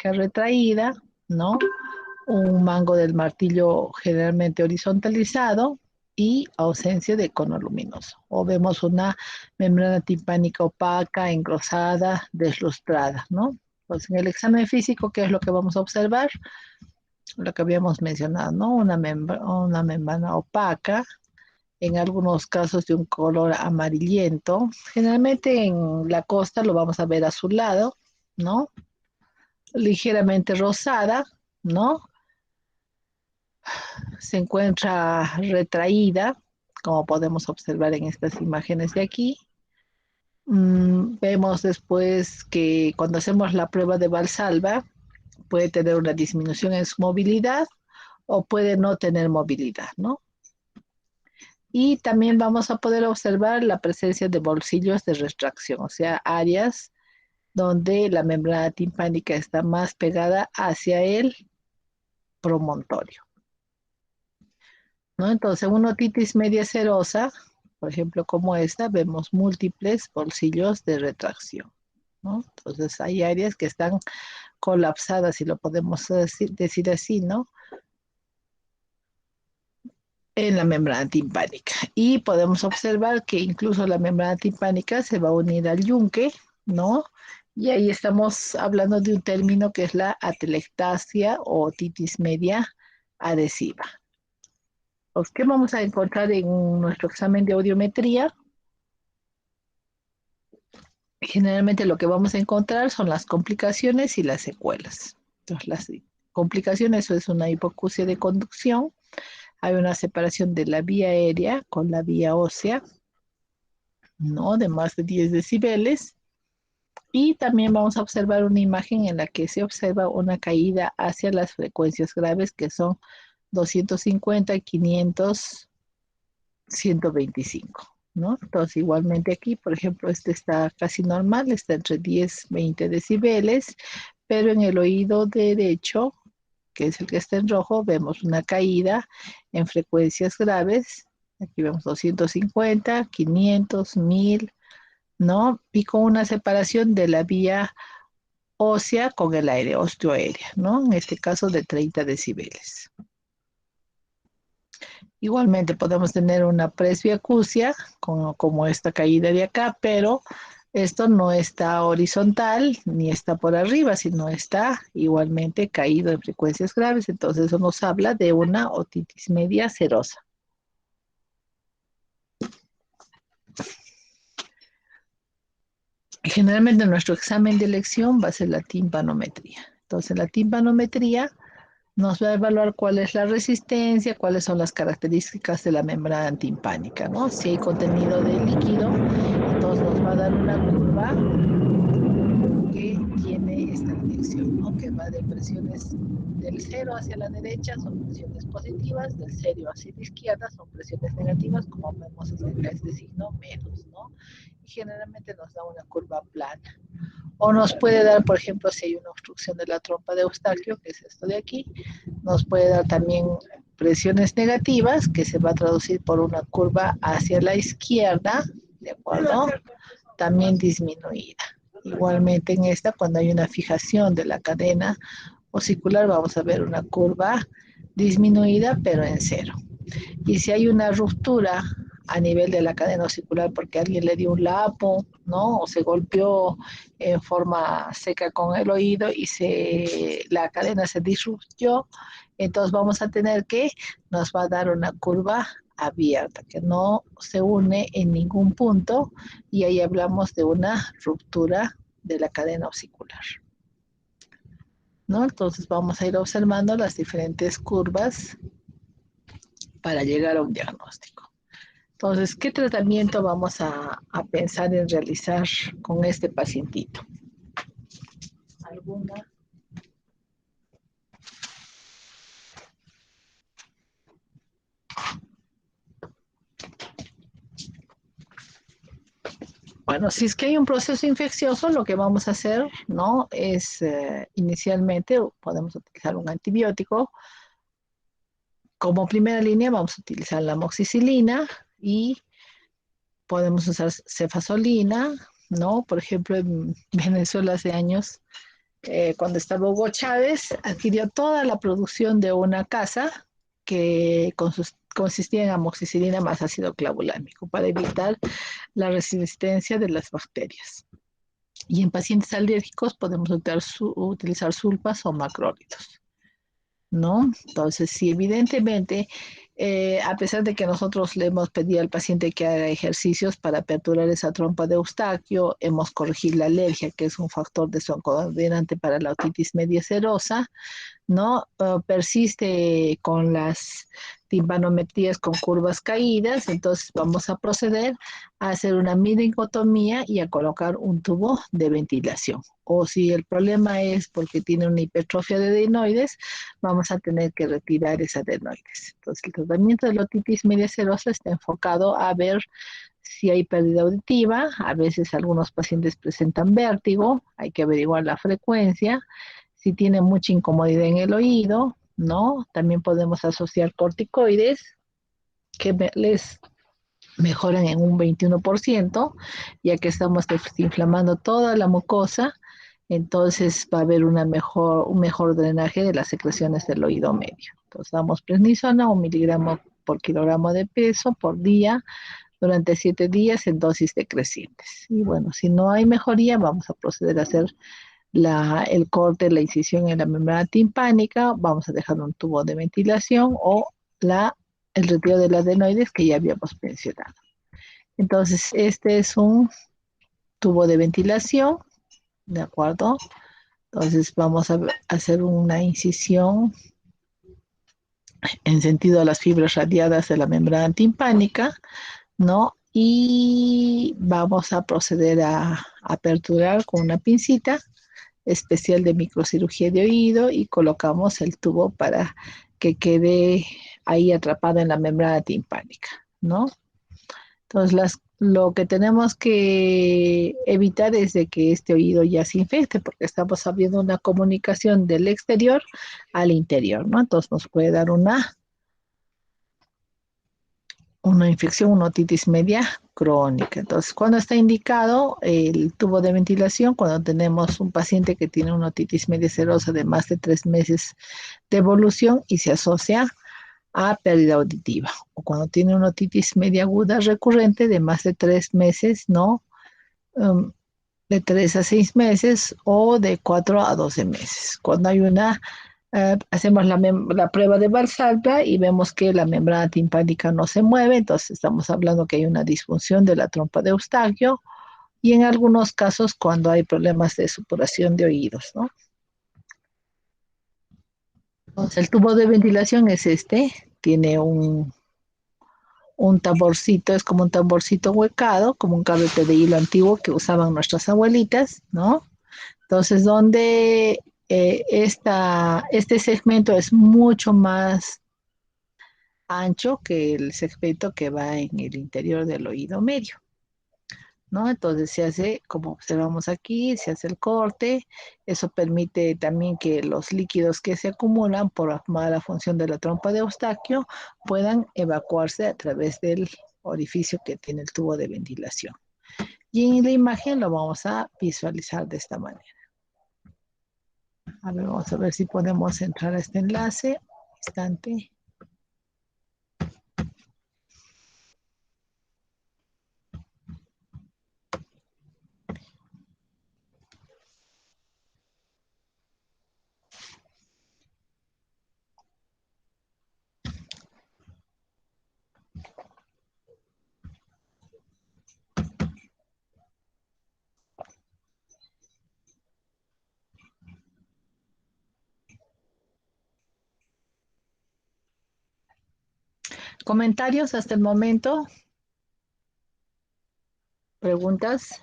timpánica retraída, ¿no? Un mango del martillo generalmente horizontalizado y ausencia de cono luminoso. O vemos una membrana timpánica opaca, engrosada, deslustrada, ¿no? Pues en el examen físico, ¿qué es lo que vamos a observar? Lo que habíamos mencionado, ¿no? Una membrana opaca, en algunos casos de un color amarillento. Generalmente en la costa lo vamos a ver azulado, ¿no? Ligeramente rosada, ¿no? Se encuentra retraída, como podemos observar en estas imágenes de aquí. Vemos después que cuando hacemos la prueba de Valsalva, puede tener una disminución en su movilidad o puede no tener movilidad, ¿no? Y también vamos a poder observar la presencia de bolsillos de retracción, o sea, áreas donde la membrana timpánica está más pegada hacia el promontorio, ¿no? Entonces, en una otitis media serosa, por ejemplo, como esta, vemos múltiples bolsillos de retracción, ¿no? Entonces, hay áreas que están colapsadas, si lo podemos decir así, ¿no? En la membrana timpánica. Y podemos observar que incluso la membrana timpánica se va a unir al yunque, ¿no? Y ahí estamos hablando de un término que es la atelectasia o otitis media adhesiva. Pues, ¿qué vamos a encontrar en nuestro examen de audiometría? Generalmente lo que vamos a encontrar son las complicaciones y las secuelas. Entonces, las complicaciones, eso es una hipoacusia de conducción, hay una separación de la vía aérea con la vía ósea, ¿no? De más de 10 decibeles. Y también vamos a observar una imagen en la que se observa una caída hacia las frecuencias graves que son 250, 500, 125, ¿no? Entonces, igualmente aquí, por ejemplo, este está casi normal, está entre 10, 20 decibeles, pero en el oído derecho, que es el que está en rojo, vemos una caída en frecuencias graves. Aquí vemos 250, 500, 1000, ¿no? Y con una separación de la vía ósea con el aire, osteoaérea, ¿no? En este caso de 30 decibeles. Igualmente podemos tener una presbiacusia, como esta caída de acá, pero esto no está horizontal ni está por arriba, sino está igualmente caído en frecuencias graves. Entonces eso nos habla de una otitis media serosa. Generalmente nuestro examen de elección va a ser la timpanometría. Entonces la timpanometría nos va a evaluar cuál es la resistencia, cuáles son las características de la membrana timpánica, ¿no? Si hay contenido de líquido, entonces nos va a dar una curva que tiene esta dirección, ¿no? Que va de presiones del cero hacia la derecha, son presiones positivas, del cero hacia la izquierda son presiones negativas, como vemos en este signo menos, ¿no? Y generalmente nos da una curva plana. O nos puede dar, por ejemplo, si hay una obstrucción de la trompa de Eustaquio, que es esto de aquí, nos puede dar también presiones negativas, que se va a traducir por una curva hacia la izquierda, ¿de acuerdo? También disminuida. Igualmente en esta, cuando hay una fijación de la cadena osicular, vamos a ver una curva disminuida, pero en cero. Y si hay una ruptura a nivel de la cadena osicular porque alguien le dio un lapo, ¿no? O se golpeó en forma seca con el oído y la cadena se disruptó, entonces vamos a tener que nos va a dar una curva abierta, que no se une en ningún punto, y ahí hablamos de una ruptura de la cadena osicular, ¿no? Entonces vamos a ir observando las diferentes curvas para llegar a un diagnóstico. Entonces, ¿qué tratamiento vamos a pensar en realizar con este pacientito? ¿Alguna? Bueno, si es que hay un proceso infeccioso, lo que vamos a hacer, ¿no? Es inicialmente podemos utilizar un antibiótico. Como primera línea vamos a utilizar la amoxicilina y podemos usar cefazolina, ¿no? Por ejemplo, en Venezuela hace años cuando estaba Hugo Chávez, adquirió toda la producción de una casa que consistía en amoxicilina más ácido clavulánico para evitar la resistencia de las bacterias. Y en pacientes alérgicos podemos utilizar sulpas o macrólidos, ¿no? Entonces, sí, evidentemente, a pesar de que nosotros le hemos pedido al paciente que haga ejercicios para aperturar esa trompa de Eustaquio, hemos corregido la alergia, que es un factor desencadenante para la otitis media serosa, ¿no? Persiste con las timpanometrías con curvas caídas, entonces vamos a proceder a hacer una meningotomía y a colocar un tubo de ventilación. O si el problema es porque tiene una hipertrofia de adenoides, vamos a tener que retirar esa adenoides. Entonces, el tratamiento de la otitis media serosa está enfocado a ver si hay pérdida auditiva. A veces algunos pacientes presentan vértigo, hay que averiguar la frecuencia. Si tiene mucha incomodidad en el oído, ¿no? También podemos asociar corticoides que les mejoran en un 21%, ya que estamos inflamando toda la mucosa, entonces va a haber un mejor drenaje de las secreciones del oído medio. Entonces damos prednisona, 1 miligramo por kilogramo de peso por día, durante 7 días en dosis decrecientes. Y bueno, si no hay mejoría, vamos a proceder a hacer el corte, la incisión en la membrana timpánica, vamos a dejar un tubo de ventilación o el retiro de las adenoides que ya habíamos mencionado. Entonces, este es un tubo de ventilación, ¿de acuerdo? Entonces, vamos a hacer una incisión en sentido a las fibras radiadas de la membrana timpánica, ¿no? Y vamos a proceder a aperturar con una pincita especial de microcirugía de oído y colocamos el tubo para que quede ahí atrapado en la membrana timpánica, ¿no? Entonces, lo que tenemos que evitar es de que este oído ya se infecte, porque estamos abriendo una comunicación del exterior al interior, ¿no? Entonces nos puede dar una infección, una otitis media crónica. Entonces, ¿cuándo está indicado el tubo de ventilación? Cuando tenemos un paciente que tiene una otitis media serosa de más de 3 meses de evolución y se asocia a pérdida auditiva. O cuando tiene una otitis media aguda recurrente de más de 3 meses, ¿no? Um, de 3 a 6 meses o de 4 a 12 meses. Cuando hay hacemos la prueba de Valsalva y vemos que la membrana timpánica no se mueve, entonces estamos hablando que hay una disfunción de la trompa de Eustaquio y en algunos casos cuando hay problemas de supuración de oídos, ¿no? Entonces el tubo de ventilación es tiene un tamborcito, es como un tamborcito huecado, como un carrete de hilo antiguo que usaban nuestras abuelitas, ¿no? Entonces, donde este segmento es mucho más ancho que el segmento que va en el interior del oído medio, ¿no? Entonces se hace, como observamos aquí, se hace el corte, eso permite también que los líquidos que se acumulan por mala función de la trompa de Eustaquio puedan evacuarse a través del orificio que tiene el tubo de ventilación. Y en la imagen lo vamos a visualizar de esta manera. A ver, vamos a ver si podemos entrar a este enlace. Instante. ¿Comentarios hasta el momento? ¿Preguntas?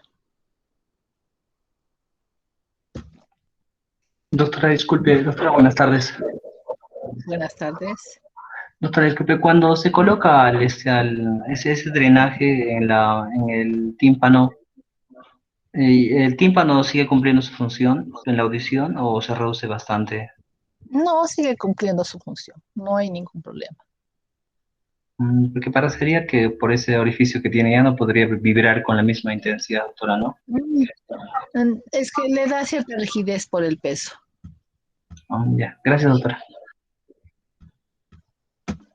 Doctora, disculpe, doctora, buenas tardes. Buenas tardes. Doctora, disculpe, cuando se coloca ese drenaje en el tímpano, ¿el tímpano sigue cumpliendo su función en la audición o se reduce bastante? No, sigue cumpliendo su función. No hay ningún problema. Porque parecería que por ese orificio que tiene ya no podría vibrar con la misma intensidad, doctora, ¿no? Mm, Es que le da cierta rigidez por el peso. Ya, gracias, doctora.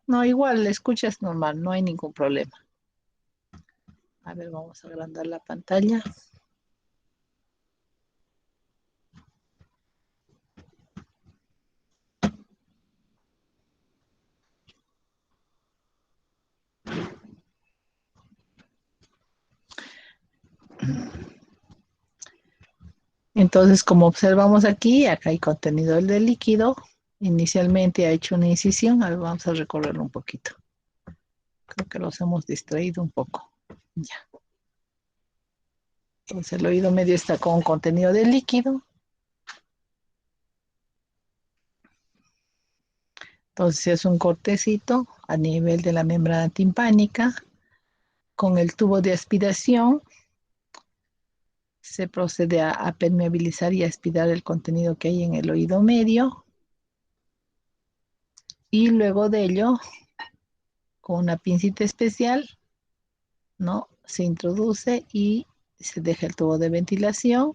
No, igual, la escuchas normal, no hay ningún problema. A ver, vamos a agrandar la pantalla. Entonces, como observamos aquí, acá hay contenido del líquido. Inicialmente ha hecho una incisión. A ver, vamos a recorrerlo un poquito. Creo que los hemos distraído un poco. Ya. Entonces, el oído medio está con contenido de líquido. Entonces, es un cortecito a nivel de la membrana timpánica. Con el tubo de aspiración se procede a permeabilizar y a aspirar el contenido que hay en el oído medio. Y luego de ello, con una pincita especial, ¿no? Se introduce y se deja el tubo de ventilación,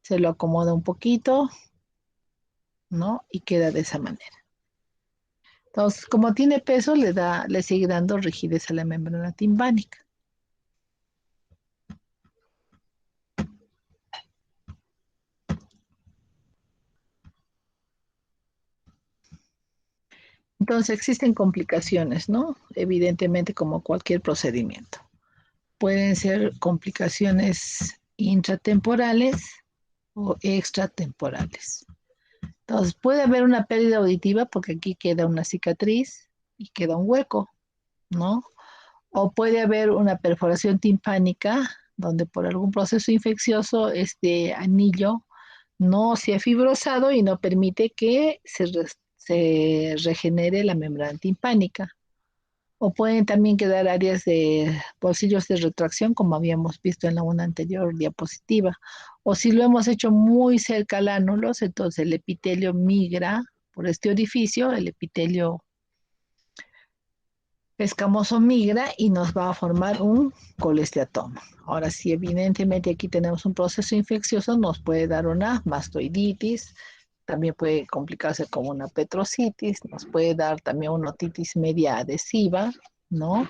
se lo acomoda un poquito, ¿no? Y queda de esa manera. Entonces, como tiene peso, le sigue dando rigidez a la membrana timpánica. Entonces, existen complicaciones, ¿no? Evidentemente, como cualquier procedimiento. Pueden ser complicaciones intratemporales o extratemporales. Entonces, puede haber una pérdida auditiva porque aquí queda una cicatriz y queda un hueco, ¿no? O puede haber una perforación timpánica donde por algún proceso infeccioso este anillo no se ha fibrosado y no permite que se regenere la membrana timpánica. O pueden también quedar áreas de bolsillos de retracción, como habíamos visto en la una anterior diapositiva. O si lo hemos hecho muy cerca al ánulos, entonces el epitelio migra por este orificio, el epitelio escamoso migra y nos va a formar un colesteatoma. Ahora sí, evidentemente aquí tenemos un proceso infeccioso, nos puede dar una mastoiditis, también puede complicarse como una petrocitis, nos puede dar también una otitis media adhesiva, ¿no?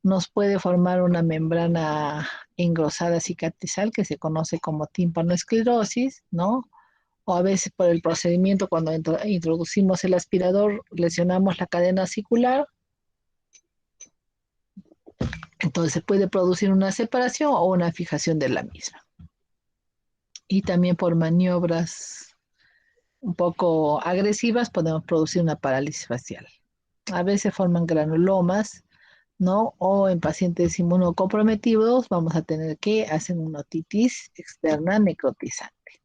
Nos puede formar una membrana engrosada cicatrizal que se conoce como tímpanoesclerosis, ¿no? O a veces por el procedimiento cuando introducimos el aspirador lesionamos la cadena acicular, entonces se puede producir una separación o una fijación de la misma. Y también por maniobras un poco agresivas podemos producir una parálisis facial. A veces forman granulomas, ¿no? O en pacientes inmunocomprometidos vamos a tener que hacer una otitis externa necrotizante.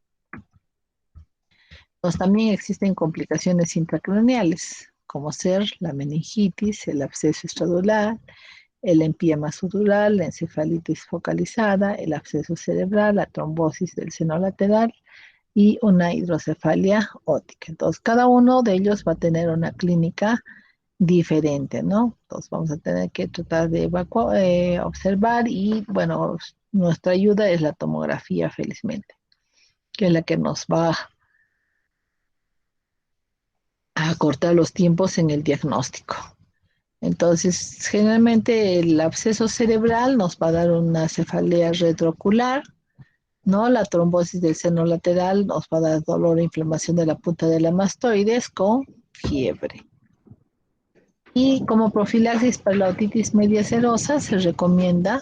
Entonces también existen complicaciones intracraneales, como ser la meningitis, el absceso estradular, el empiema sutural, la encefalitis focalizada, el absceso cerebral, la trombosis del seno lateral y una hidrocefalia óptica. Entonces, cada uno de ellos va a tener una clínica diferente, ¿no? Entonces, vamos a tener que tratar de observar y, bueno, nuestra ayuda es la tomografía, felizmente, que es la que nos va a acortar los tiempos en el diagnóstico. Entonces, generalmente el absceso cerebral nos va a dar una cefalea retroocular, ¿no? La trombosis del seno lateral nos va a dar dolor e inflamación de la punta de la mastoides con fiebre. Y como profilaxis para la otitis media serosa se recomienda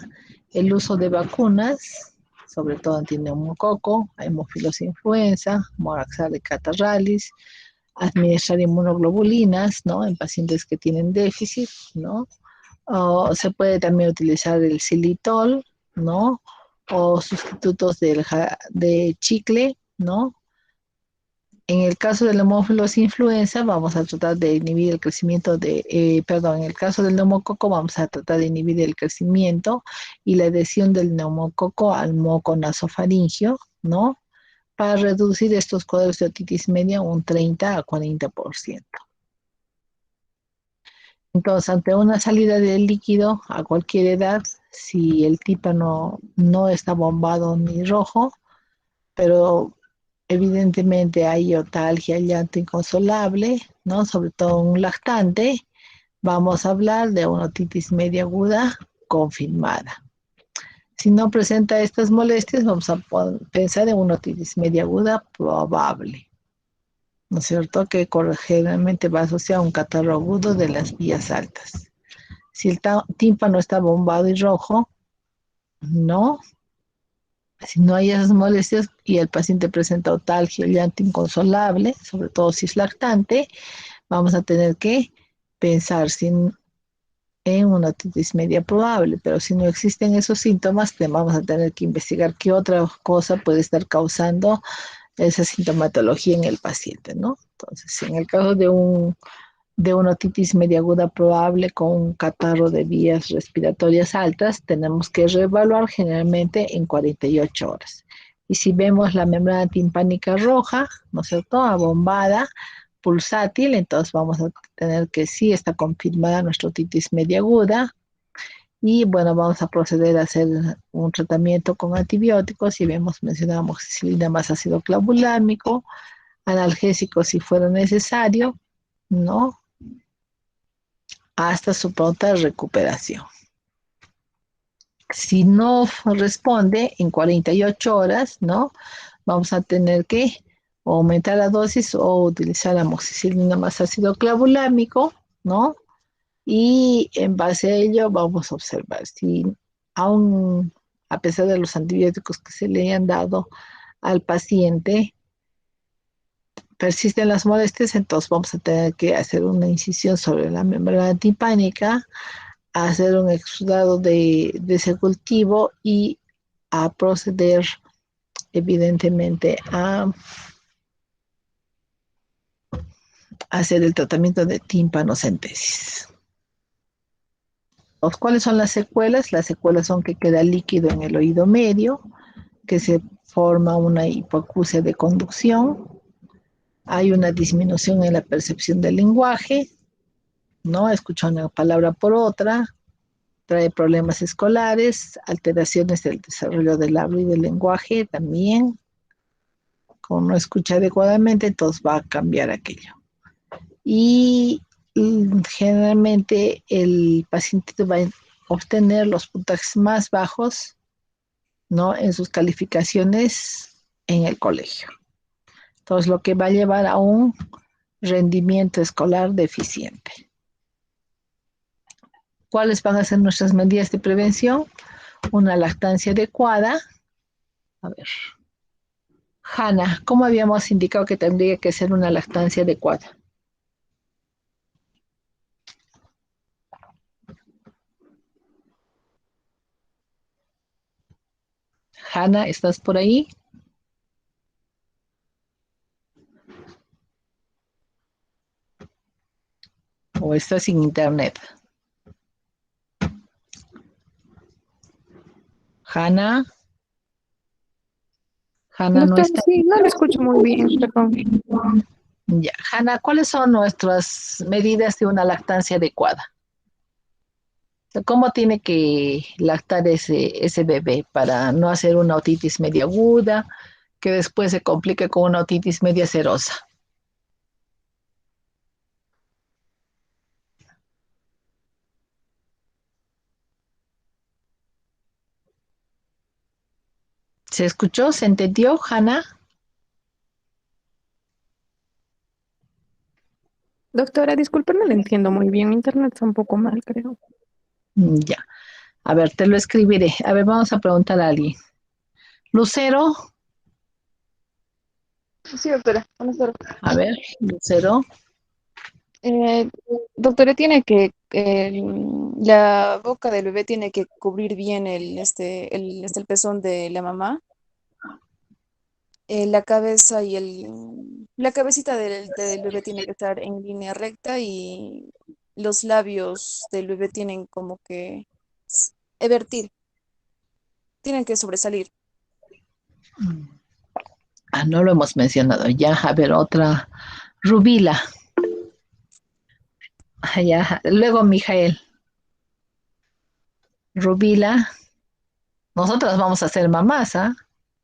el uso de vacunas, sobre todo antineumococo, hemófilos influenza, moraxar catarralis, administrar inmunoglobulinas, ¿no? En pacientes que tienen déficit, ¿no? O se puede también utilizar el xilitol, ¿no? O sustitutos de chicle, ¿no? En el caso del hemófilos influenza, vamos a tratar de inhibir el crecimiento en el caso del neumococo, vamos a tratar de inhibir el crecimiento y la adhesión del neumococo al moco nasofaringio, ¿no? Para reducir estos cuadros de otitis media un 30 a 40%. Entonces, ante una salida del líquido a cualquier edad, si el tímpano no está bombado ni rojo, pero evidentemente hay otalgia, llanto inconsolable, ¿no? Sobre todo un lactante, vamos a hablar de una otitis media aguda confirmada. Si no presenta estas molestias, vamos a pensar en una otitis media aguda probable, ¿no es cierto? Que generalmente va asociado a un catarro agudo de las vías altas. Si el tímpano está bombado y rojo, no. Si no hay esas molestias y el paciente presenta otalgia, llanto inconsolable, sobre todo si es lactante, vamos a tener que pensar en una otitis media probable, pero si no existen esos síntomas, vamos a tener que investigar qué otra cosa puede estar causando esa sintomatología en el paciente, ¿no? Entonces, en el caso de una otitis media aguda probable con un catarro de vías respiratorias altas, tenemos que reevaluar generalmente en 48 horas. Y si vemos la membrana timpánica roja, ¿no es cierto?, abombada, pulsátil, entonces vamos a tener que sí está confirmada nuestra otitis media aguda. Y bueno, vamos a proceder a hacer un tratamiento con antibióticos. Y vemos, mencionamos amoxicilina más ácido clavulámico, analgésico si fuera necesario, ¿no? Hasta su pronta recuperación. Si no responde en 48 horas, ¿no? Vamos a tener que aumentar la dosis o utilizar amoxicilina más ácido clavulámico, ¿no? Y en base a ello vamos a observar si aún, a pesar de los antibióticos que se le hayan dado al paciente, persisten las molestias, entonces vamos a tener que hacer una incisión sobre la membrana timpánica, hacer un exudado de ese cultivo y a proceder evidentemente a hacer el tratamiento de tímpanocentesis. ¿Cuáles son las secuelas? Las secuelas son que queda líquido en el oído medio, que se forma una hipoacusia de conducción, hay una disminución en la percepción del lenguaje, ¿no? Escucha una palabra por otra, trae problemas escolares, alteraciones del desarrollo del habla y del lenguaje también. Como no escucha adecuadamente, entonces va a cambiar aquello. Y generalmente el paciente va a obtener los puntajes más bajos, ¿no?, en sus calificaciones en el colegio. Entonces, lo que va a llevar a un rendimiento escolar deficiente. ¿Cuáles van a ser nuestras medidas de prevención? Una lactancia adecuada. A ver, Hanna, ¿cómo habíamos indicado que tendría que ser una lactancia adecuada? Hanna, ¿estás por ahí? ¿O estás sin internet? Hanna, Hanna no Doctor, está. sí, no lo escucho muy bien, perdón. Ya, Hanna, ¿cuáles son nuestras medidas de una lactancia adecuada? O sea, ¿cómo tiene que lactar ese bebé para no hacer una otitis media aguda, que después se complique con una otitis media serosa? ¿Se escuchó? ¿Se entendió, Hanna? Doctora, disculpe, no le entiendo muy bien. Mi internet está un poco mal, creo. Ya. A ver, te lo escribiré. A ver, vamos a preguntar a alguien. Lucero, Sí, doctora, buenas tardes. a ver, Lucero. Eh, Doctora, tiene que, la boca del bebé tiene que cubrir bien el pezón de la mamá, la cabeza y la cabecita del bebé tiene que estar en línea recta y los labios del bebé tienen como que evertir, tienen que sobresalir. Ah, no lo hemos mencionado ya. A ver, otra. Rubila. Ya. Luego, Mijael, Rubila, nosotras vamos a ser mamás, ¿ah?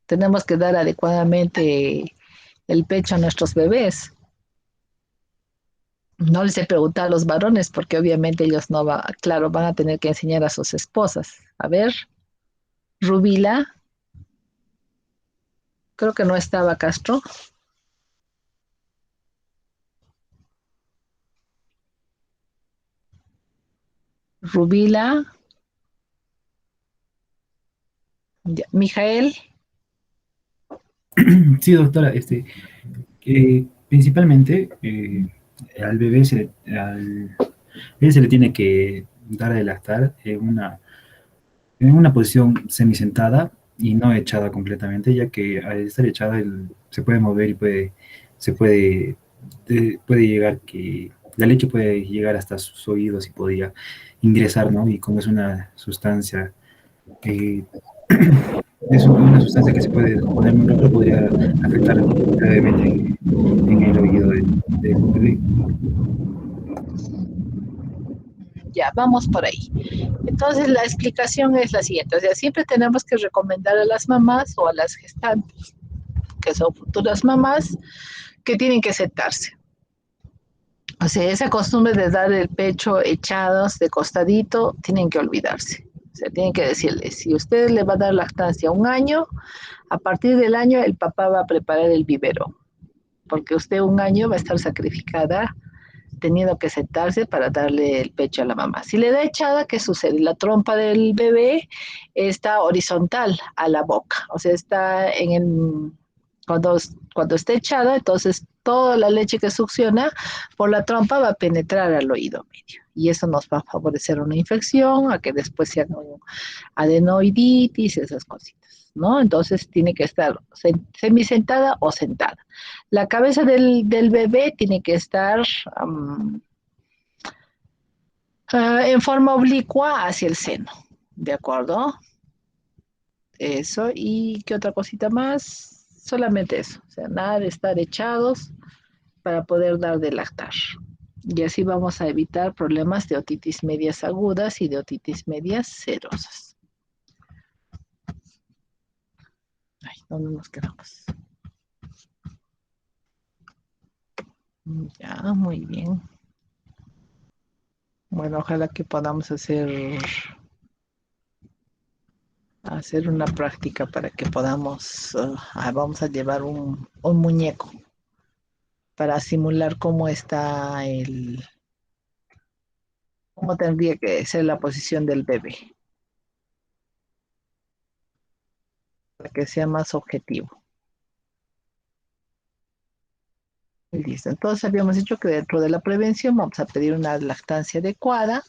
Tenemos que dar adecuadamente el pecho a nuestros bebés. No les he preguntado a los varones porque obviamente ellos no va, claro, van a tener que enseñar a sus esposas. A ver, Rubila, creo que no estaba Castro. Rubila, ya. Mijael, Sí, doctora, principalmente al bebé bebé se le tiene que dar de lactar en una posición semisentada y no echada completamente, ya que al estar echada se puede mover y se puede, puede llegar que la leche puede llegar hasta sus oídos y podría ingresar, ¿no? Y como es una sustancia que es una sustancia que se puede poner muy rápido, podría afectar gravemente en el oído del bebé. ya, vamos por ahí. Entonces, la explicación es la siguiente. O sea, siempre tenemos que recomendar a las mamás o a las gestantes, que son futuras mamás, que tienen que sentarse. O sea, esa costumbre de dar el pecho echados de costadito, tienen que olvidarse. O sea, tienen que decirle, si usted le va a dar lactancia un año, a partir del año el papá va a preparar el biberón, porque usted un año va a estar sacrificada teniendo que sentarse para darle el pecho a la mamá. Si le da echada, ¿qué sucede? La trompa del bebé está horizontal a la boca, o sea, está en el... Cuando, cuando está echada, entonces toda la leche que succiona por la trompa va a penetrar al oído medio. Y eso nos va a favorecer una infección, a que después sea un adenoiditis, esas cositas, ¿no? Entonces tiene que estar semisentada o sentada. La cabeza del bebé tiene que estar en forma oblicua hacia el seno, ¿de acuerdo? Eso, ¿y qué otra cosita más? Solamente eso, o sea, nada de estar echados para poder dar de lactar. Y así vamos a evitar problemas de otitis medias agudas y de otitis medias serosas. Ay, ¿dónde nos quedamos? Ya, muy bien. Bueno, ojalá que podamos hacer una práctica para que podamos, vamos a llevar un muñeco para simular cómo está cómo tendría que ser la posición del bebé, para que sea más objetivo. Listo. Entonces habíamos dicho que dentro de la prevención vamos a pedir una lactancia adecuada.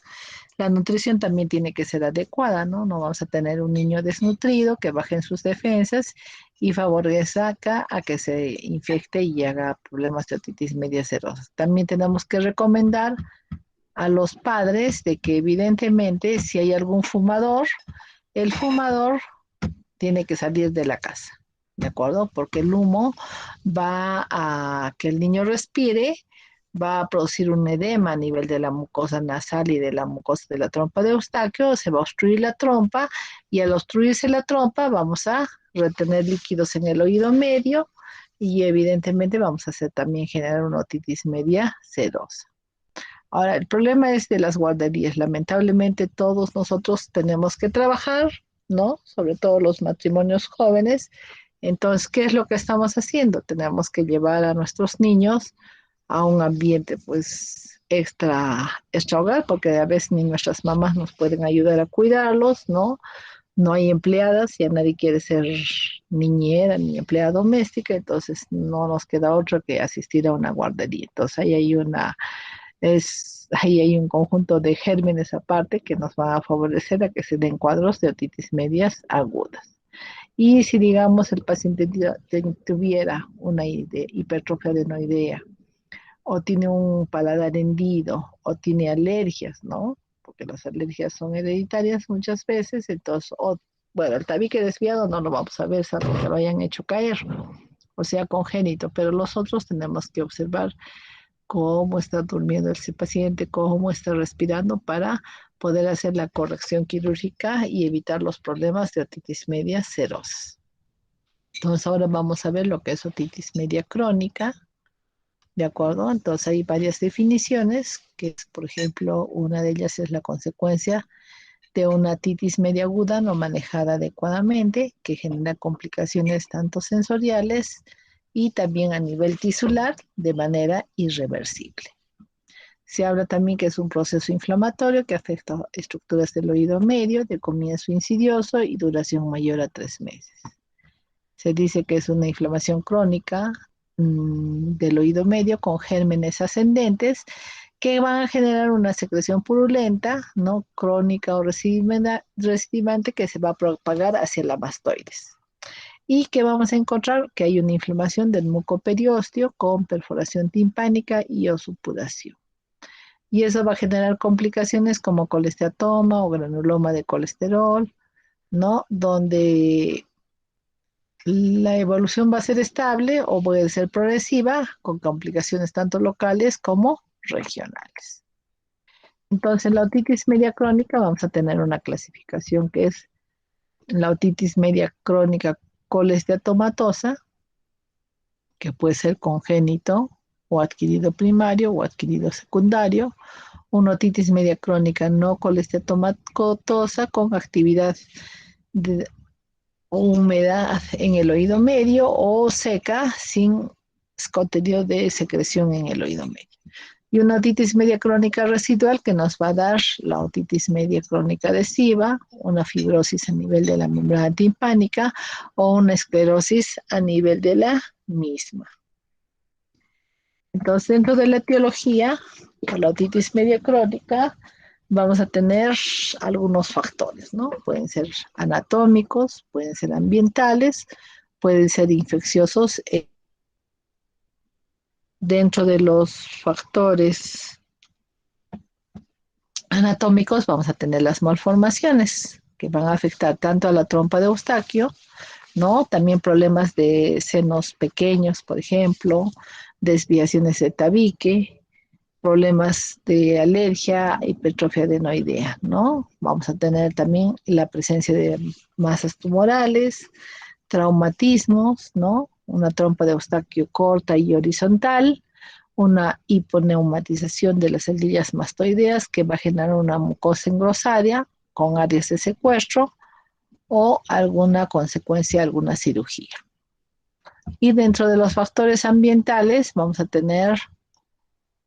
La nutrición también tiene que ser adecuada, ¿no? No vamos a tener un niño desnutrido que baje en sus defensas y favorezca a que se infecte y haga problemas de otitis media serosa. También tenemos que recomendar a los padres de que evidentemente si hay algún fumador, el fumador tiene que salir de la casa, ¿de acuerdo? Porque el humo va a que el niño respire, va a producir un edema a nivel de la mucosa nasal y de la mucosa de la trompa de Eustaquio, se va a obstruir la trompa y al obstruirse la trompa vamos a retener líquidos en el oído medio y evidentemente vamos a hacer también generar una otitis media sedosa. Ahora, el problema es de las guarderías. Lamentablemente todos nosotros tenemos que trabajar, ¿no? Sobre todo los matrimonios jóvenes. Entonces, ¿qué es lo que estamos haciendo? Tenemos que llevar a nuestros niños a un ambiente, pues, extra hogar, porque a veces ni nuestras mamás nos pueden ayudar a cuidarlos, ¿no? No hay empleadas, ya nadie quiere ser niñera ni empleada doméstica, entonces no nos queda otro que asistir a una guardería. Entonces, ahí hay un conjunto de gérmenes aparte que nos van a favorecer a que se den cuadros de otitis medias agudas. Y si, digamos, el paciente tuviera una hipertrofia adenoidea, o tiene un paladar hendido, o tiene alergias, ¿no? Porque las alergias son hereditarias muchas veces, entonces, bueno, el tabique desviado no lo vamos a ver, salvo que lo hayan hecho caer, o sea, congénito, pero los otros tenemos que observar cómo está durmiendo ese paciente, cómo está respirando para poder hacer la corrección quirúrgica y evitar los problemas de otitis media serosa. Entonces ahora vamos a ver lo que es otitis media crónica, ¿de acuerdo? Entonces hay varias definiciones, que es, por ejemplo, una de ellas es la consecuencia de una otitis media aguda no manejada adecuadamente, que genera complicaciones tanto sensoriales y también a nivel tisular de manera irreversible. Se habla también que es un proceso inflamatorio que afecta a estructuras del oído medio de comienzo insidioso y duración mayor a 3 meses. Se dice que es una inflamación crónica del oído medio con gérmenes ascendentes que van a generar una secreción purulenta, ¿no? Crónica o recidivante que se va a propagar hacia la mastoides. Y que vamos a encontrar que hay una inflamación del mucoperiósteo con perforación timpánica y o supuración. Y eso va a generar complicaciones como colesteatoma o granuloma de colesterol, ¿no? Donde la evolución va a ser estable o puede ser progresiva, con complicaciones tanto locales como regionales. Entonces, la otitis media crónica vamos a tener una clasificación que es la otitis media crónica colesteatomatosa, que puede ser congénito o adquirido primario o adquirido secundario, una otitis media crónica no colesteatomatosa con actividad de humedad en el oído medio o seca sin contenido de secreción en el oído medio. Y una otitis media crónica residual que nos va a dar la otitis media crónica adhesiva, una fibrosis a nivel de la membrana timpánica o una esclerosis a nivel de la misma. Entonces, dentro de la etiología, para la otitis media crónica, vamos a tener algunos factores, ¿no? Pueden ser anatómicos, pueden ser ambientales, pueden ser infecciosos. Dentro de los factores anatómicos vamos a tener las malformaciones que van a afectar tanto a la trompa de Eustaquio, ¿no? También problemas de senos pequeños, por ejemplo, desviaciones de tabique, problemas de alergia, hipertrofia adenoidea, ¿no? Vamos a tener también la presencia de masas tumorales, traumatismos, ¿no? Una trompa de Eustaquio corta y horizontal, una hiponeumatización de las celdillas mastoideas que va a generar una mucosa engrosaria con áreas de secuestro o alguna consecuencia, alguna cirugía. Y dentro de los factores ambientales vamos a tener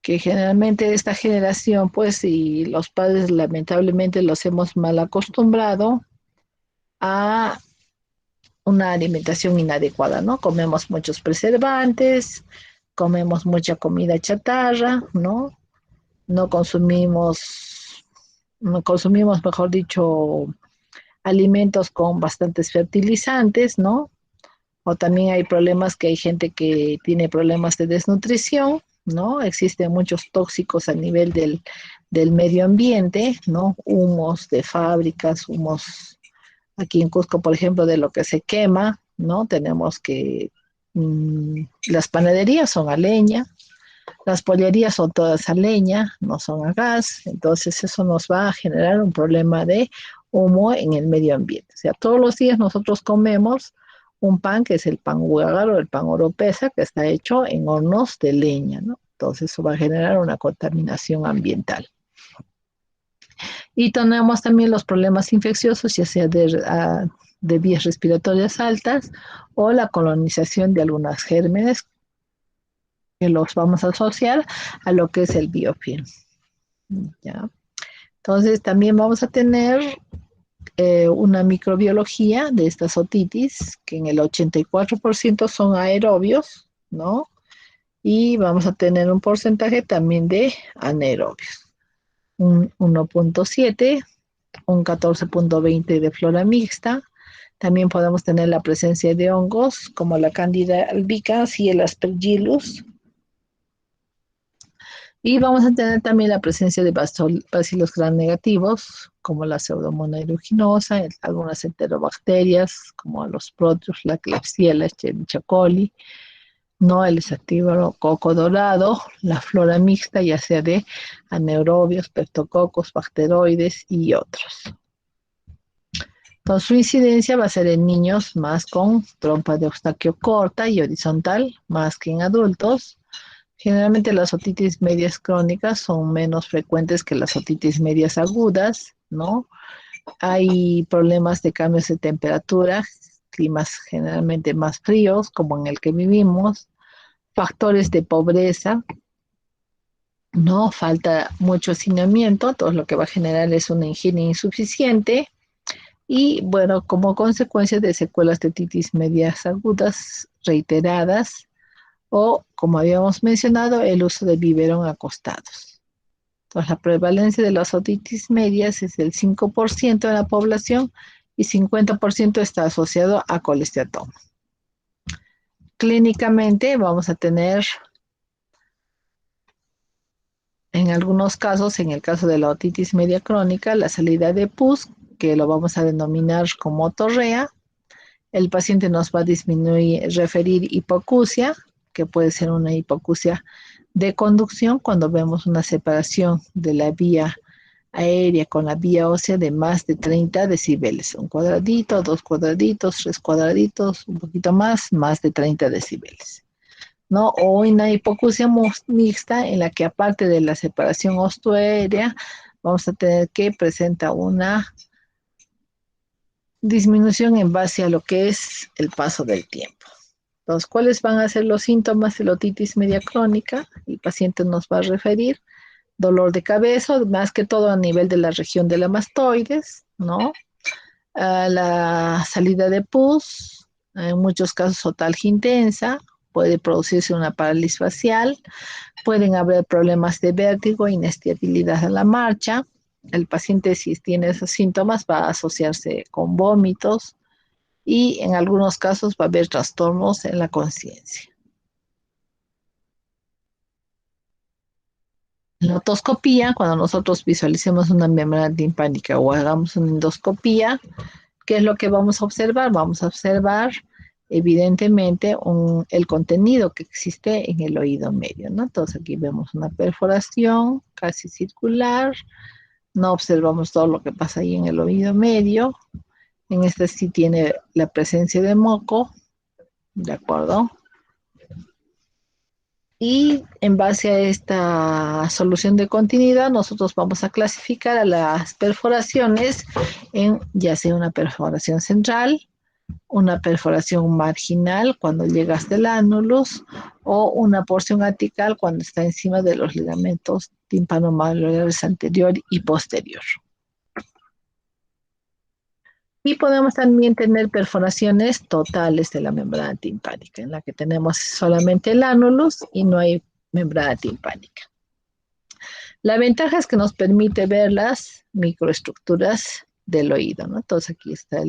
que generalmente esta generación, pues, y los padres lamentablemente los hemos mal acostumbrado a una alimentación inadecuada, ¿no? Comemos muchos preservantes, comemos mucha comida chatarra, ¿no? No consumimos, mejor dicho, alimentos con bastantes fertilizantes, ¿no? O también hay problemas que hay gente que tiene problemas de desnutrición, ¿no? Existen muchos tóxicos a nivel del medio ambiente, ¿no? Humos de fábricas, humos aquí en Cusco, por ejemplo, de lo que se quema, ¿no? Tenemos que las panaderías son a leña, las pollerías son todas a leña, no son a gas, entonces eso nos va a generar un problema de humo en el medio ambiente. O sea, todos los días nosotros comemos un pan que es el pan huagar o el pan oropesa, que está hecho en hornos de leña, ¿no? Entonces eso va a generar una contaminación ambiental. Y tenemos también los problemas infecciosos, ya sea de vías respiratorias altas o la colonización de algunos gérmenes que los vamos a asociar a lo que es el biofilm. ¿Ya? Entonces también vamos a tener una microbiología de estas otitis, que en el 84% son aerobios, ¿no? Y vamos a tener un porcentaje también de anaerobios. Un 1.7, un 14.20 de flora mixta. También podemos tener la presencia de hongos como la Candida albicans y el Aspergillus. Y vamos a tener también la presencia de bacilos gram negativos, como la Pseudomonas aeruginosa, algunas enterobacterias, como los Proteus, la Klebsiella, Escherichia coli, ¿no? El estafilococo dorado, la flora mixta, ya sea de anaerobios, peptococos, bacteroides y otros. Entonces, su incidencia va a ser en niños más con trompa de Eustaquio corta y horizontal, más que en adultos. Generalmente las otitis medias crónicas son menos frecuentes que las otitis medias agudas, ¿no? Hay problemas de cambios de temperatura, climas generalmente más fríos, como en el que vivimos, factores de pobreza, ¿no? Falta mucho hacinamiento, todo lo que va a generar es una higiene insuficiente y, bueno, como consecuencia de secuelas de otitis medias agudas reiteradas o, como habíamos mencionado, el uso de biberón acostados. Entonces, la prevalencia de las otitis medias es del 5% de la población y 50% está asociado a colesteatoma. Clínicamente vamos a tener, en algunos casos, en el caso de la otitis media crónica, la salida de pus, que lo vamos a denominar como otorrea. El paciente nos va a referir hipoacusia, que puede ser una hipoacusia de conducción cuando vemos una separación de la vía aérea con la vía ósea de más de 30 decibeles. Un cuadradito, dos cuadraditos, tres cuadraditos, un poquito más de 30 decibeles. ¿No? O una hipoacusia mixta en la que aparte de la separación ostoaérea vamos a tener que presenta una disminución en base a lo que es el paso del tiempo. Entonces, ¿cuáles van a ser los síntomas de la otitis media crónica? El paciente nos va a referir dolor de cabeza, más que todo a nivel de la región de la mastoides, ¿no? La salida de pus, en muchos casos otalgia intensa, puede producirse una parálisis facial, pueden haber problemas de vértigo, inestabilidad en la marcha. El paciente, si tiene esos síntomas, va a asociarse con vómitos y en algunos casos va a haber trastornos en la conciencia. La otoscopía, cuando nosotros visualicemos una membrana timpánica o hagamos una endoscopía, ¿qué es lo que vamos a observar? Vamos a observar, evidentemente, el contenido que existe en el oído medio, ¿no? Entonces aquí vemos una perforación casi circular, no observamos todo lo que pasa ahí en el oído medio. En este sí tiene la presencia de moco, ¿de acuerdo? Y en base a esta solución de continuidad, nosotros vamos a clasificar a las perforaciones en ya sea una perforación central, una perforación marginal cuando llega hasta el ánulus o una porción apical cuando está encima de los ligamentos timpanomalleolares anterior y posterior. Y podemos también tener perforaciones totales de la membrana timpánica, en la que tenemos solamente el ánulus y no hay membrana timpánica. La ventaja es que nos permite ver las microestructuras del oído, ¿no? Entonces aquí está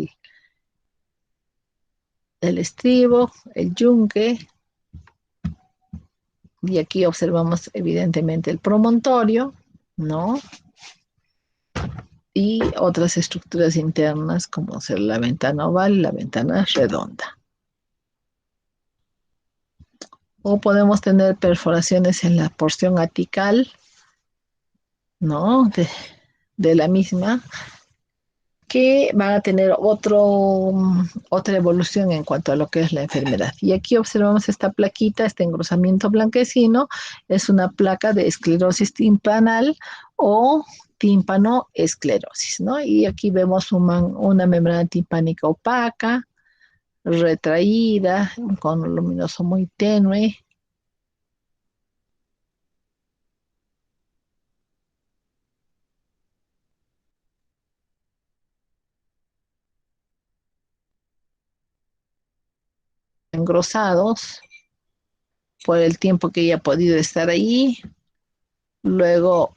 el estribo, el yunque, y aquí observamos evidentemente el promontorio, ¿no? Y otras estructuras internas como ser la ventana oval y la ventana redonda. O podemos tener perforaciones en la porción apical, ¿no? De la misma, que van a tener otra evolución en cuanto a lo que es la enfermedad. Y aquí observamos esta plaquita, este engrosamiento blanquecino, es una placa de esclerosis timpanal o tímpanoesclerosis, ¿no? Y aquí vemos una membrana timpánica opaca, retraída, un cono luminoso muy tenue. Engrosados por el tiempo que ella ha podido estar ahí. Luego,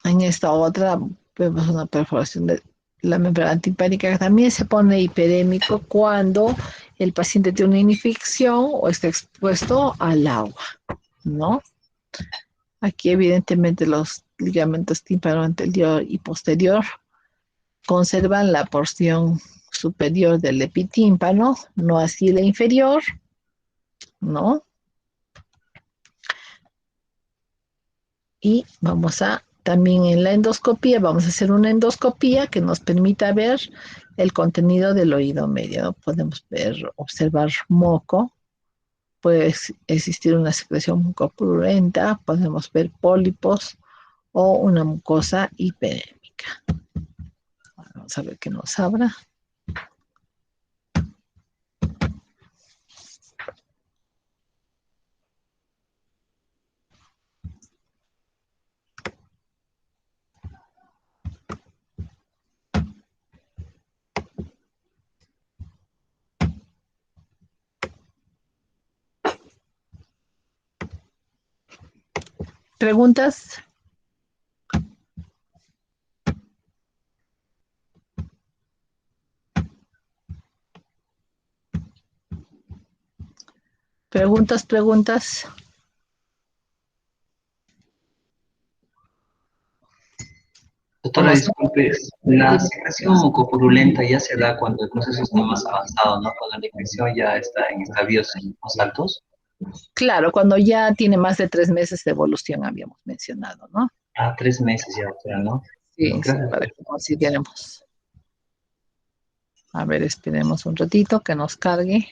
en esta otra, vemos una perforación de la membrana timpánica que también se pone hiperémico cuando el paciente tiene una infección o está expuesto al agua, ¿no? Aquí, evidentemente, los ligamentos tímpano anterior y posterior conservan la porción superior del epitímpano, no así la inferior. ¿no? Y vamos a, también en la endoscopía, vamos a hacer una endoscopía que nos permita ver el contenido del oído medio, ¿no? Podemos ver, observar moco, puede existir una secreción mucopurulenta, podemos ver pólipos o una mucosa hiperémica. Vamos a ver qué nos abra. ¿Preguntas? Preguntas. Doctora, disculpe, la secreción mucopurulenta ya se da cuando el proceso está más avanzado, ¿no? Cuando la infección ya está en estadios más altos. Claro, cuando ya tiene más de 3 meses de evolución, habíamos mencionado, ¿no? 3 meses ya, doctora, ¿no? Sí, Gracias. para que consideremos. A ver, esperemos un ratito que nos cargue.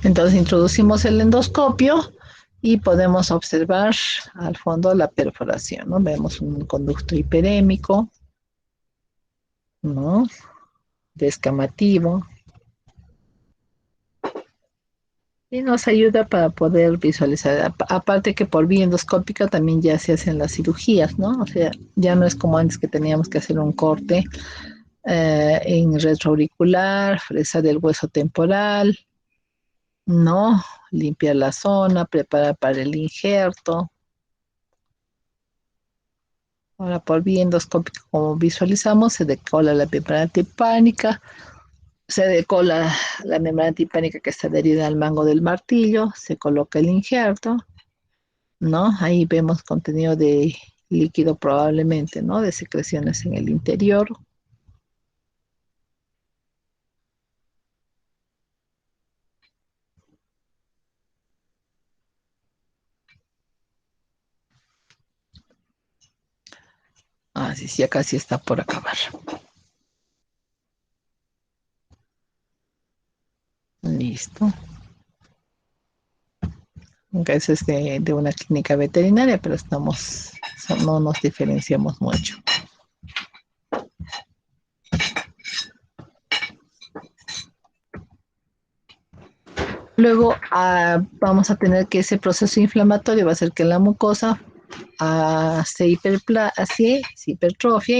Entonces introducimos el endoscopio y podemos observar al fondo la perforación, ¿no? Vemos un conducto hiperémico, ¿no? Descamativo. Y nos ayuda para poder visualizar. Aparte que por vía endoscópica también ya se hacen las cirugías, ¿no? O sea, ya no es como antes que teníamos que hacer un corte en retroauricular, fresar el hueso temporal, ¿no? Limpiar la zona, preparar para el injerto. Ahora por vía endoscópica, como visualizamos, se decola la membrana timpánica, se decola la membrana timpánica que está adherida al mango del martillo, se coloca el injerto, ¿no? Ahí vemos contenido de líquido probablemente, ¿no? De secreciones en el interior. Ah, sí, sí, acá sí está por acabar. Listo. Aunque eso es de una clínica veterinaria, pero no nos diferenciamos mucho. Luego vamos a tener que ese proceso inflamatorio va a hacer que la mucosa se hipertrofie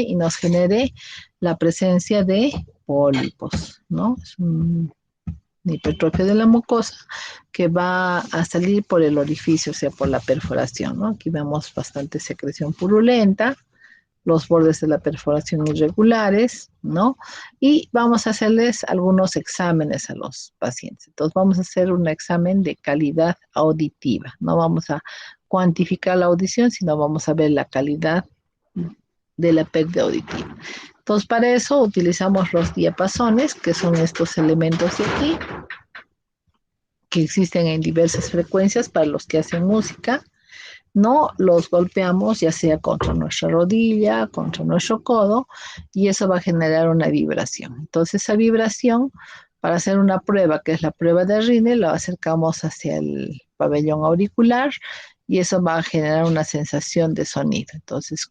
y nos genere la presencia de pólipos, ¿no? Es una hipertrofia de la mucosa que va a salir por el orificio, o sea, por la perforación, ¿no? Aquí vemos bastante secreción purulenta, los bordes de la perforación irregulares, ¿no? Y vamos a hacerles algunos exámenes a los pacientes. Entonces vamos a hacer un examen de calidad auditiva. No vamos a cuantificar la audición, sino vamos a ver la calidad de la pérdida auditiva. Entonces para eso utilizamos los diapasones, que son estos elementos de aquí, que existen en diversas frecuencias para los que hacen música. No los golpeamos ya sea contra nuestra rodilla, contra nuestro codo, y eso va a generar una vibración. Entonces esa vibración, para hacer una prueba, que es la prueba de Rine, lo acercamos hacia el pabellón auricular y eso va a generar una sensación de sonido. Entonces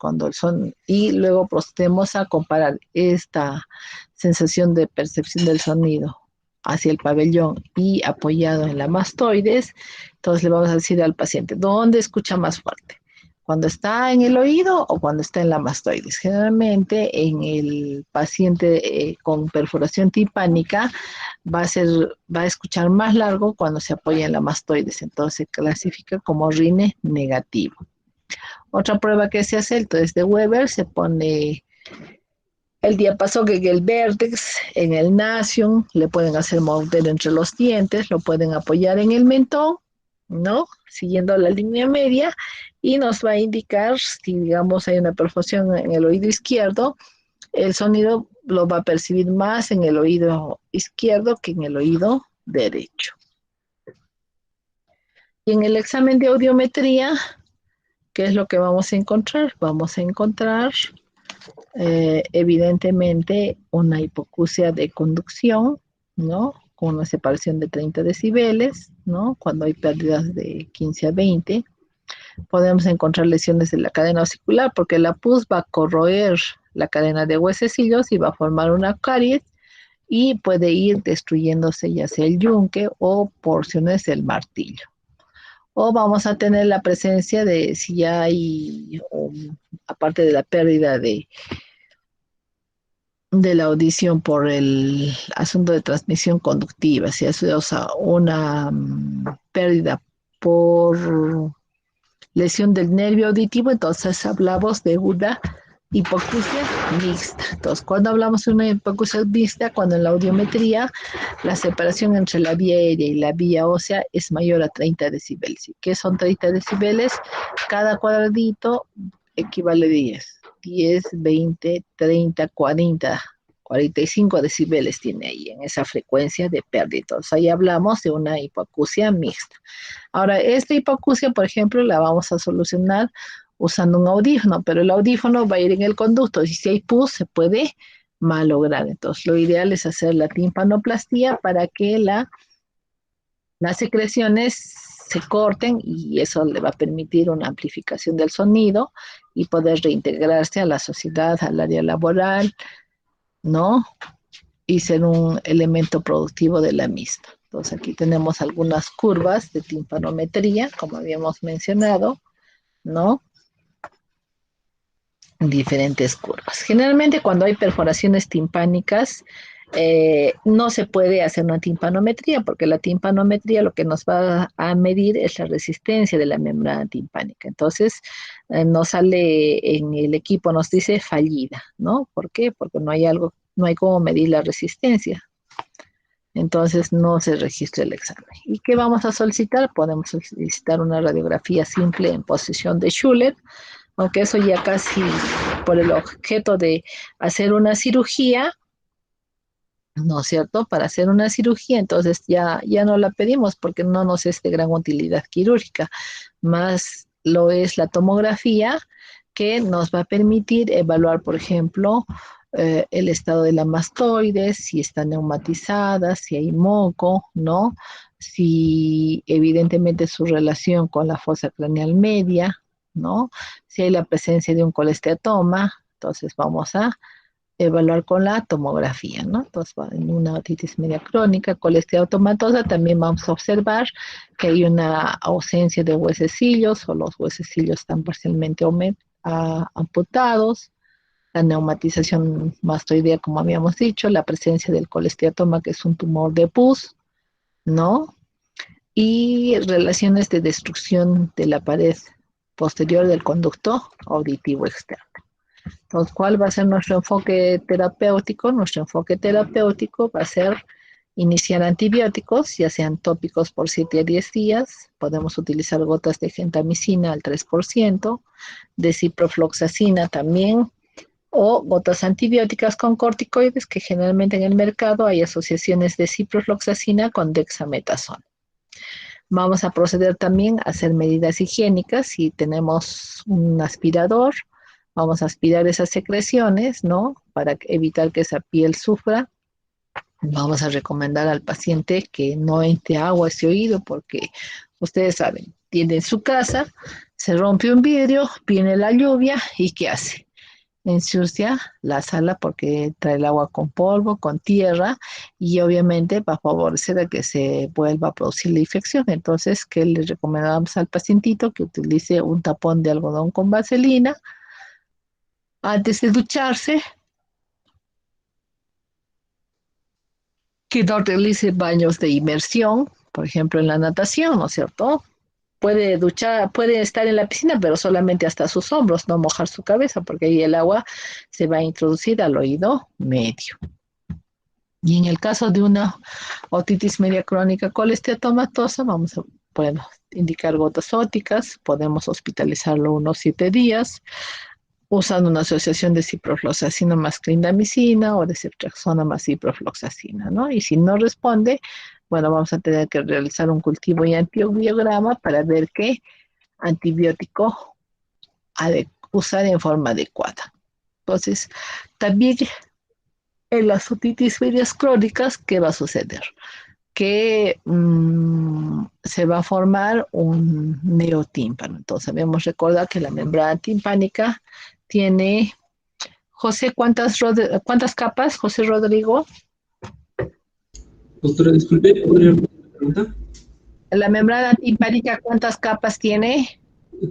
y luego procedemos a comparar esta sensación de percepción del sonido hacia el pabellón y apoyado en la mastoides. Entonces le vamos a decir al paciente, ¿dónde escucha más fuerte? ¿Cuando está en el oído o cuando está en la mastoides? Generalmente en el paciente con perforación timpánica va a escuchar más largo cuando se apoya en la mastoides, entonces se clasifica como rine negativo. Otra prueba que se hace, el test de Weber, se pone el diapasón en el vértex, en el nasion, le pueden hacer morder entre los dientes, lo pueden apoyar en el mentón, ¿no? Siguiendo la línea media, y nos va a indicar si, digamos, hay una perforación en el oído izquierdo, el sonido lo va a percibir más en el oído izquierdo que en el oído derecho. Y en el examen de audiometría, ¿qué es lo que vamos a encontrar? Vamos a encontrar, evidentemente, una hipoacusia de conducción, ¿no? Con una separación de 30 decibeles, ¿no? Cuando hay pérdidas de 15 a 20. Podemos encontrar lesiones de la cadena osicular, porque la pus va a corroer la cadena de huesecillos y va a formar una caries y puede ir destruyéndose ya sea el yunque o porciones del martillo. O vamos a tener la presencia de, si ya hay, aparte de la pérdida de la audición por el asunto de transmisión conductiva, si es una pérdida por lesión del nervio auditivo, entonces hablamos de una hipoacusia mixta. Entonces, cuando hablamos de una hipoacusia mixta, cuando en la audiometría la separación entre la vía aérea y la vía ósea es mayor a 30 decibeles. ¿Qué son 30 decibeles? Cada cuadradito equivale a 10. 10, 20, 30, 40, 45 decibeles tiene ahí en esa frecuencia de pérdida. Entonces, ahí hablamos de una hipoacusia mixta. Ahora, esta hipoacusia, por ejemplo, la vamos a solucionar usando un audífono, pero el audífono va a ir en el conducto y si hay pus se puede malograr. Entonces, lo ideal es hacer la timpanoplastia para que las secreciones se corten y eso le va a permitir una amplificación del sonido y poder reintegrarse a la sociedad, al área laboral, ¿no? Y ser un elemento productivo de la misma. Entonces, aquí tenemos algunas curvas de timpanometría, como habíamos mencionado, ¿no? Diferentes curvas. Generalmente, cuando hay perforaciones timpánicas, no se puede hacer una timpanometría, porque la timpanometría lo que nos va a medir es la resistencia de la membrana timpánica. Entonces, nos sale en el equipo, nos dice fallida, ¿no? ¿Por qué? Porque no hay cómo medir la resistencia. Entonces, no se registra el examen. ¿Y qué vamos a solicitar? Podemos solicitar una radiografía simple en posición de Schuller, aunque eso ya casi por el objeto de hacer una cirugía, ¿no es cierto? Para hacer una cirugía, entonces ya no la pedimos porque no nos es de gran utilidad quirúrgica, más lo es la tomografía que nos va a permitir evaluar, por ejemplo, el estado de la mastoides, si está neumatizada, si hay moco, ¿no? Si evidentemente su relación con la fosa craneal media, ¿no? Si hay la presencia de un colesteatoma, entonces vamos a evaluar con la tomografía, ¿no? Entonces, en una otitis media crónica, colesteatomatosa, también vamos a observar que hay una ausencia de huesecillos o los huesecillos están parcialmente amputados, la neumatización mastoidea, como habíamos dicho, la presencia del colesteatoma, que es un tumor de pus, ¿no? Y relaciones de destrucción de la pared posterior del conducto auditivo externo. Entonces, ¿cuál va a ser nuestro enfoque terapéutico? Nuestro enfoque terapéutico va a ser iniciar antibióticos, ya sean tópicos por 7 a 10 días. Podemos utilizar gotas de gentamicina al 3%, de ciprofloxacina también, o gotas antibióticas con corticoides, que generalmente en el mercado hay asociaciones de ciprofloxacina con dexametasona. Vamos a proceder también a hacer medidas higiénicas. Si tenemos un aspirador, vamos a aspirar esas secreciones, ¿no? Para evitar que esa piel sufra. Vamos a recomendar al paciente que no entre agua a ese oído, porque ustedes saben, tiene en su casa, se rompe un vidrio, viene la lluvia, ¿y qué hace? ensucia la sala porque trae el agua con polvo, con tierra, y obviamente va a favorecer a que se vuelva a producir la infección. Entonces, ¿qué le recomendamos al pacientito? Que utilice un tapón de algodón con vaselina antes de ducharse, que no realice baños de inmersión, por ejemplo, en la natación, ¿no es cierto? Puede duchar, puede estar en la piscina, pero solamente hasta sus hombros, no mojar su cabeza, porque ahí el agua se va a introducir al oído medio. Y en el caso de una otitis media crónica colesteatomatosa, vamos a, bueno, indicar gotas ópticas, podemos hospitalizarlo unos 7 días, usando una asociación de ciprofloxacina más clindamicina o de ceftriaxona más ciprofloxacina, ¿no? Y si no responde, bueno, vamos a tener que realizar un cultivo y antibiograma para ver qué antibiótico usar en forma adecuada. Entonces, también en las otitis medias crónicas, ¿qué va a suceder? Que se va a formar un neotímpano. Entonces, debemos recordar que la membrana timpánica tiene, José, ¿cuántas capas, José Rodrigo? Doctora, disculpe, ¿podría repetir la pregunta? La membrana timpánica, ¿cuántas capas tiene?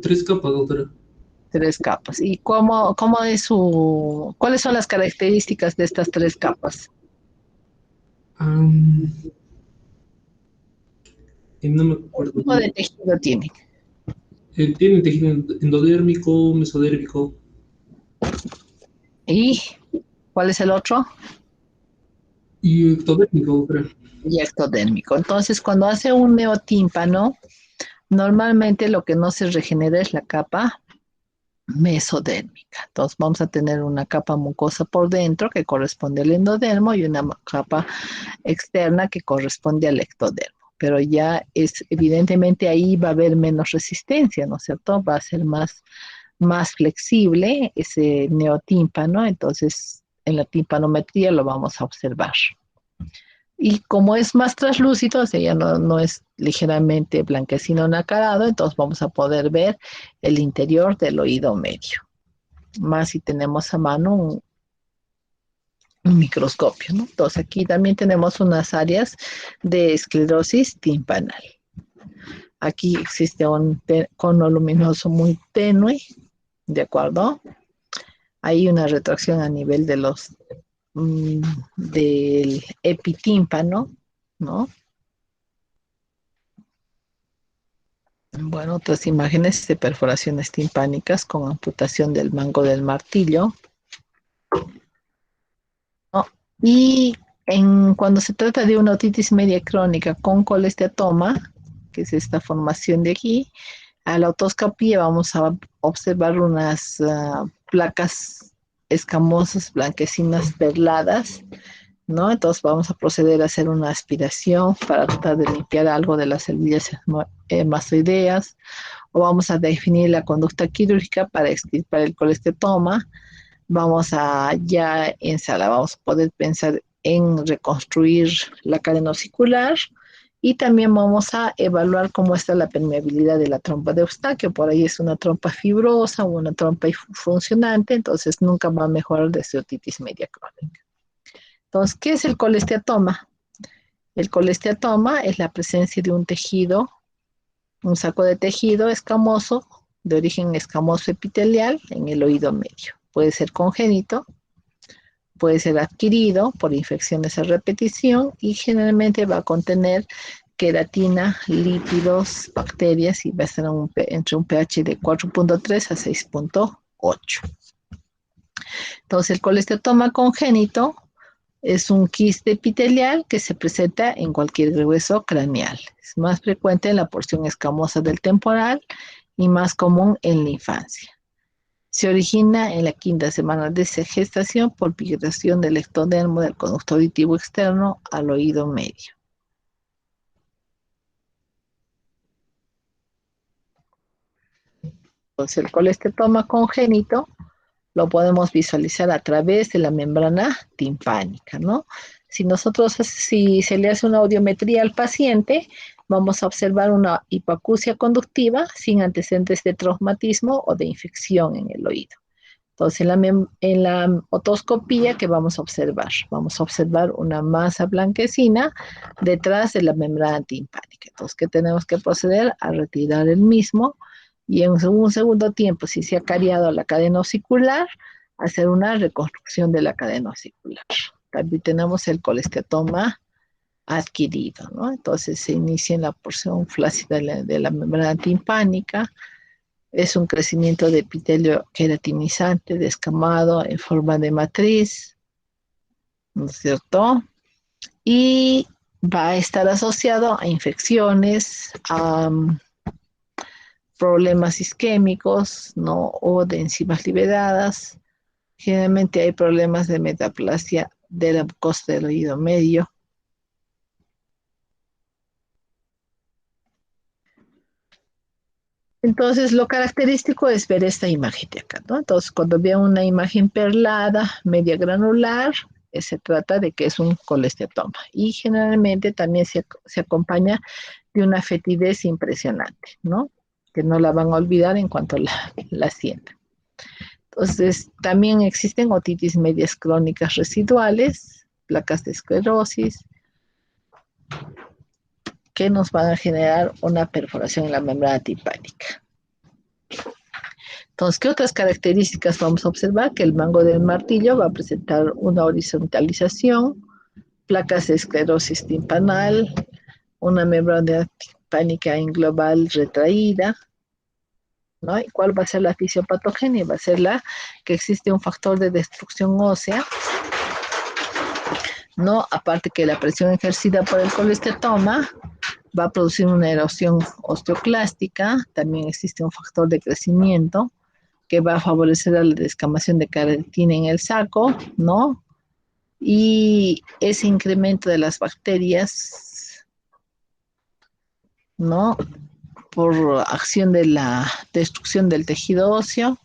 3 capas, doctora. 3 capas. ¿Y cuáles son las características de estas 3 capas? No me acuerdo. ¿Qué tipo de tejido tiene? Tiene tejido endodérmico, mesodérmico. ¿Y cuál es el otro? Y ectodérmico, doctora. Y ectodérmico. Entonces, cuando hace un neotímpano, normalmente lo que no se regenera es la capa mesodérmica. Entonces, vamos a tener una capa mucosa por dentro que corresponde al endodermo y una capa externa que corresponde al ectodermo. Pero ya es, evidentemente, ahí va a haber menos resistencia, ¿no es cierto? Va a ser más flexible ese neotímpano, entonces en la timpanometría lo vamos a observar. Y como es más traslúcido, o sea, ya no es ligeramente blanquecino nacarado, entonces vamos a poder ver el interior del oído medio. Más si tenemos a mano un microscopio, ¿no? Entonces aquí también tenemos unas áreas de esclerosis timpanal. Aquí existe un cono luminoso muy tenue, ¿de acuerdo? Hay una retracción a nivel de del epitímpano, ¿no? Bueno, otras imágenes de perforaciones timpánicas con amputación del mango del martillo, ¿no? Y cuando se trata de una otitis media crónica con colesteatoma, que es esta formación de aquí, a la otoscopía vamos a observar unas placas escamosas, blanquecinas, perladas, ¿no? Entonces vamos a proceder a hacer una aspiración para tratar de limpiar algo de las semillas mastoideas, o vamos a definir la conducta quirúrgica para extirpar el colesteatoma. Vamos a ya en sala, vamos a poder pensar en reconstruir la cadena osicular, y también vamos a evaluar cómo está la permeabilidad de la trompa de Eustaquio. Por ahí es una trompa fibrosa o una trompa funcionante, entonces nunca va a mejorar de otitis media crónica. Entonces, ¿qué es el colesteatoma? El colesteatoma es la presencia de un tejido, un saco de tejido escamoso, de origen escamoso epitelial, en el oído medio. Puede ser congénito, puede ser adquirido por infecciones a repetición y generalmente va a contener queratina, lípidos, bacterias y va a estar entre un pH de 4.3 a 6.8. Entonces, el colesteatoma congénito es un quiste epitelial que se presenta en cualquier hueso craneal. Es más frecuente en la porción escamosa del temporal y más común en la infancia. Se origina en la 5ª semana de gestación por migración del ectodermo del conducto auditivo externo al oído medio. Entonces, el colesteatoma congénito lo podemos visualizar a través de la membrana timpánica, ¿no? Si se le hace una audiometría al paciente, vamos a observar una hipoacusia conductiva sin antecedentes de traumatismo o de infección en el oído. Entonces, en la otoscopía, ¿qué vamos a observar? Vamos a observar una masa blanquecina detrás de la membrana timpánica. Entonces, ¿qué tenemos que proceder? A retirar el mismo y en un segundo tiempo, si se ha cariado la cadena osicular, hacer una reconstrucción de la cadena osicular. También tenemos el colesteroma adquirido, ¿no? Entonces, se inicia en la porción flácida de la membrana timpánica. Es un crecimiento de epitelio queratinizante, descamado, en forma de matriz, ¿no es cierto? Y va a estar asociado a infecciones, a problemas isquémicos, ¿no? O de enzimas liberadas. Generalmente hay problemas de metaplasia de la mucosa del oído medio. Entonces, lo característico es ver esta imagen de acá, ¿no? Entonces, cuando veo una imagen perlada, media granular, se trata de que es un colesteatoma. Y generalmente también se acompaña de una fetidez impresionante, ¿no? Que no la van a olvidar en cuanto la sientan. Entonces, también existen otitis medias crónicas residuales, placas de esclerosis, que nos van a generar una perforación en la membrana timpánica. Entonces, ¿qué otras características vamos a observar? Que el mango del martillo va a presentar una horizontalización, placas de esclerosis timpanal, una membrana timpánica en global retraída, ¿no? ¿Y cuál va a ser la fisiopatogenia? Va a ser la que existe un factor de destrucción ósea, ¿no? Aparte que la presión ejercida por el colesteroma va a producir una erosión osteoclástica, también existe un factor de crecimiento que va a favorecer la descamación de queratina en el saco, ¿no? Y ese incremento de las bacterias, ¿no? Por acción de la destrucción del tejido óseo.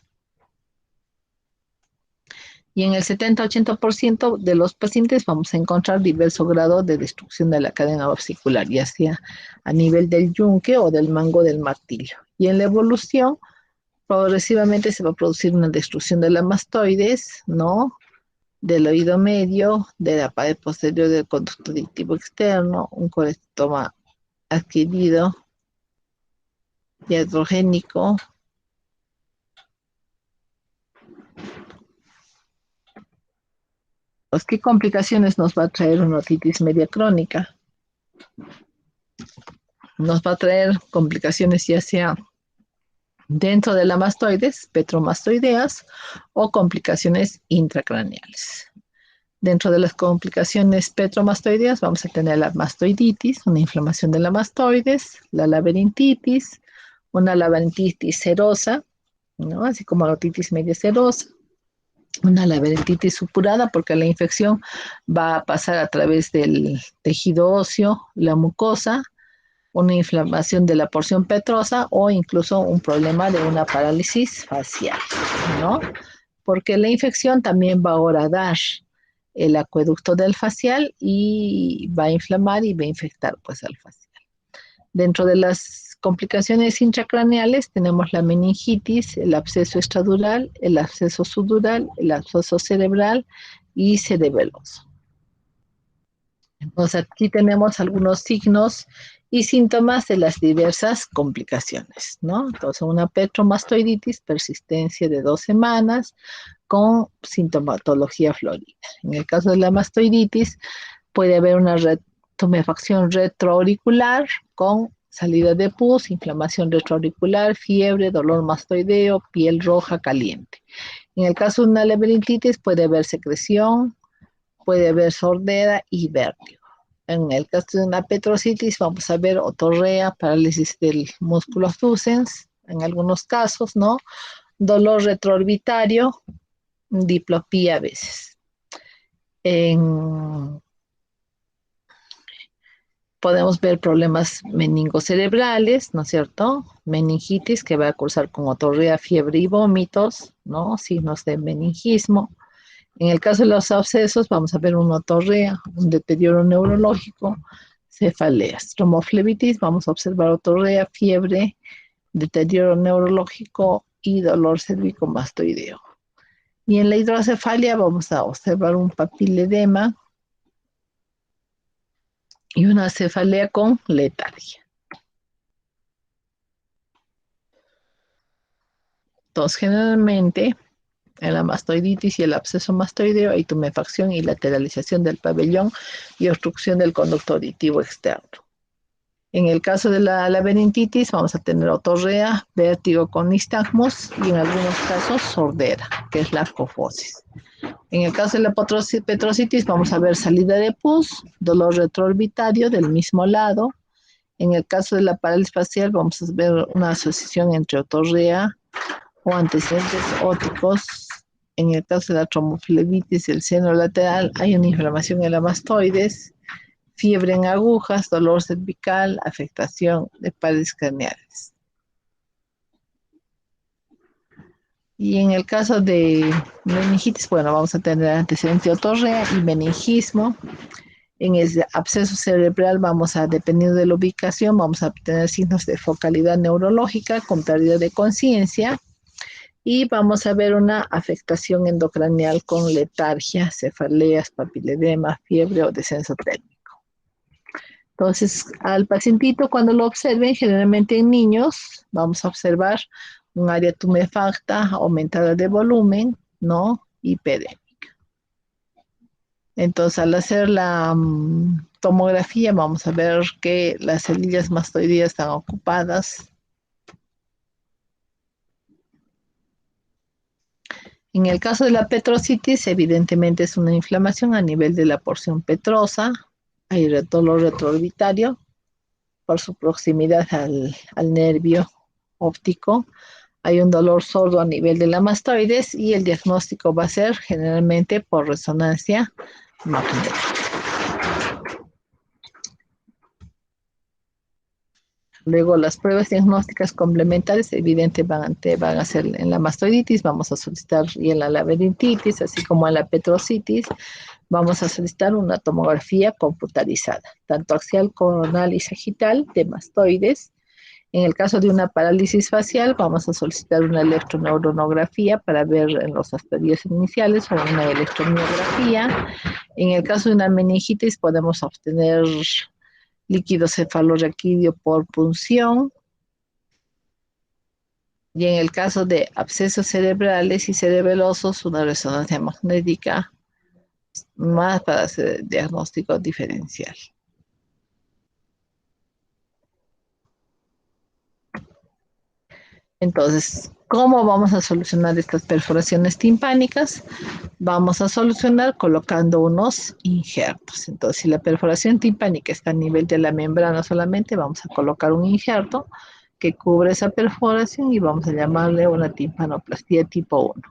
Y en el 70-80% de los pacientes vamos a encontrar diverso grado de destrucción de la cadena osicular, ya sea a nivel del yunque o del mango del martillo. Y en la evolución, progresivamente se va a producir una destrucción de la mastoides, ¿no? Del oído medio, de la pared posterior del conducto auditivo externo, un colesteroma adquirido, iatrogénico. Pues, ¿qué complicaciones nos va a traer una otitis media crónica? Nos va a traer complicaciones ya sea dentro de la mastoides, petromastoideas, o complicaciones intracraneales. Dentro de las complicaciones petromastoideas vamos a tener la mastoiditis, una inflamación de la mastoides, la laberintitis, una laberintitis serosa, ¿no? Así como la otitis media serosa, una laberintitis supurada porque la infección va a pasar a través del tejido óseo, la mucosa, una inflamación de la porción petrosa o incluso un problema de una parálisis facial, ¿no? Porque la infección también va a horadar el acueducto del facial y va a inflamar y va a infectar pues al facial. Dentro de las complicaciones intracraneales tenemos la meningitis, el absceso extradural, el absceso subdural, el absceso cerebral y cerebeloso. Entonces aquí tenemos algunos signos y síntomas de las diversas complicaciones, ¿no? Entonces una petromastoiditis, persistencia de 2 semanas con sintomatología florida. En el caso de la mastoiditis puede haber una tumefacción retroauricular con salida de pus, inflamación retroauricular, fiebre, dolor mastoideo, piel roja caliente. En el caso de una laberintitis puede haber secreción, puede haber sordera y vértigo. En el caso de una petrositis vamos a ver otorrea, parálisis del músculo abducens, en algunos casos, ¿no? Dolor retroorbitario, diplopía a veces. Podemos ver problemas meningocerebrales, ¿no es cierto? Meningitis que va a cursar con otorrea, fiebre y vómitos, ¿no? Signos de meningismo. En el caso de los abscesos vamos a ver una otorrea, un deterioro neurológico, cefaleas. Tromoflebitis, vamos a observar otorrea, fiebre, deterioro neurológico y dolor cérvico-mastoideo. Y en la hidrocefalia vamos a observar un papiledema y una cefalea con letargia. Entonces, generalmente, en la mastoiditis y el absceso mastoideo hay tumefacción y lateralización del pabellón y obstrucción del conducto auditivo externo. En el caso de la laberintitis vamos a tener otorrea, vértigo con nistagmos y en algunos casos sordera, que es la cofosis. En el caso de la petrositis vamos a ver salida de pus, dolor retroorbitario del mismo lado. En el caso de la parálisis facial vamos a ver una asociación entre otorrea o antecedentes óticos. En el caso de la tromboflebitis del seno lateral hay una inflamación en la mastoides, fiebre en agujas, dolor cervical, afectación de paredes craneales. Y en el caso de meningitis, bueno, vamos a tener antecedente otorrea y meningismo. En el absceso cerebral vamos a, dependiendo de la ubicación, vamos a tener signos de focalidad neurológica con pérdida de conciencia. Y vamos a ver una afectación endocraneal con letargia, cefaleas, papiledema, fiebre o descenso térmico. Entonces, al pacientito cuando lo observen, generalmente en niños, vamos a observar un área tumefacta, aumentada de volumen, ¿no? Hipedémica. Entonces, al hacer la tomografía, vamos a ver que las celillas mastoideas están ocupadas. En el caso de la petrositis, evidentemente es una inflamación a nivel de la porción petrosa. Hay dolor retroorbitario por su proximidad al nervio óptico. Hay un dolor sordo a nivel de la mastoides y el diagnóstico va a ser generalmente por resonancia magnética. Luego las pruebas diagnósticas complementarias evidentemente van a ser en la mastoiditis, vamos a solicitar, y en la laberintitis, así como en la petrositis, vamos a solicitar una tomografía computarizada, tanto axial, coronal y sagital de mastoides. En el caso de una parálisis facial, vamos a solicitar una electroneuronografía para ver en los estadios iniciales o una electromiografía. En el caso de una meningitis, podemos obtener líquido cefalorraquídeo por punción. Y en el caso de abscesos cerebrales y cerebelosos, una resonancia magnética más para hacer diagnóstico diferencial. Entonces, ¿cómo vamos a solucionar estas perforaciones timpánicas? Vamos a solucionar colocando unos injertos. Entonces, si la perforación timpánica está a nivel de la membrana solamente, vamos a colocar un injerto que cubre esa perforación y vamos a llamarle una timpanoplastía tipo 1.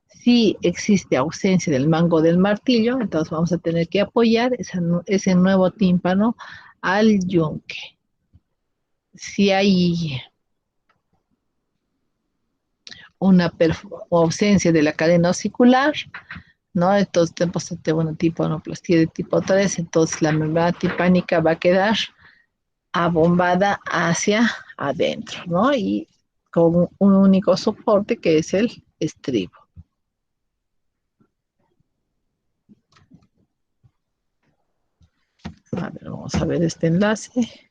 Si existe ausencia del mango del martillo, entonces vamos a tener que apoyar ese nuevo tímpano al yunque. Si hay una ausencia de la cadena osicular, ¿no? Entonces tenemos una timpanoplastía de tipo 3, entonces la membrana timpánica va a quedar abombada hacia adentro, ¿no? Y con un único soporte que es el estribo. A ver, vamos a ver este enlace.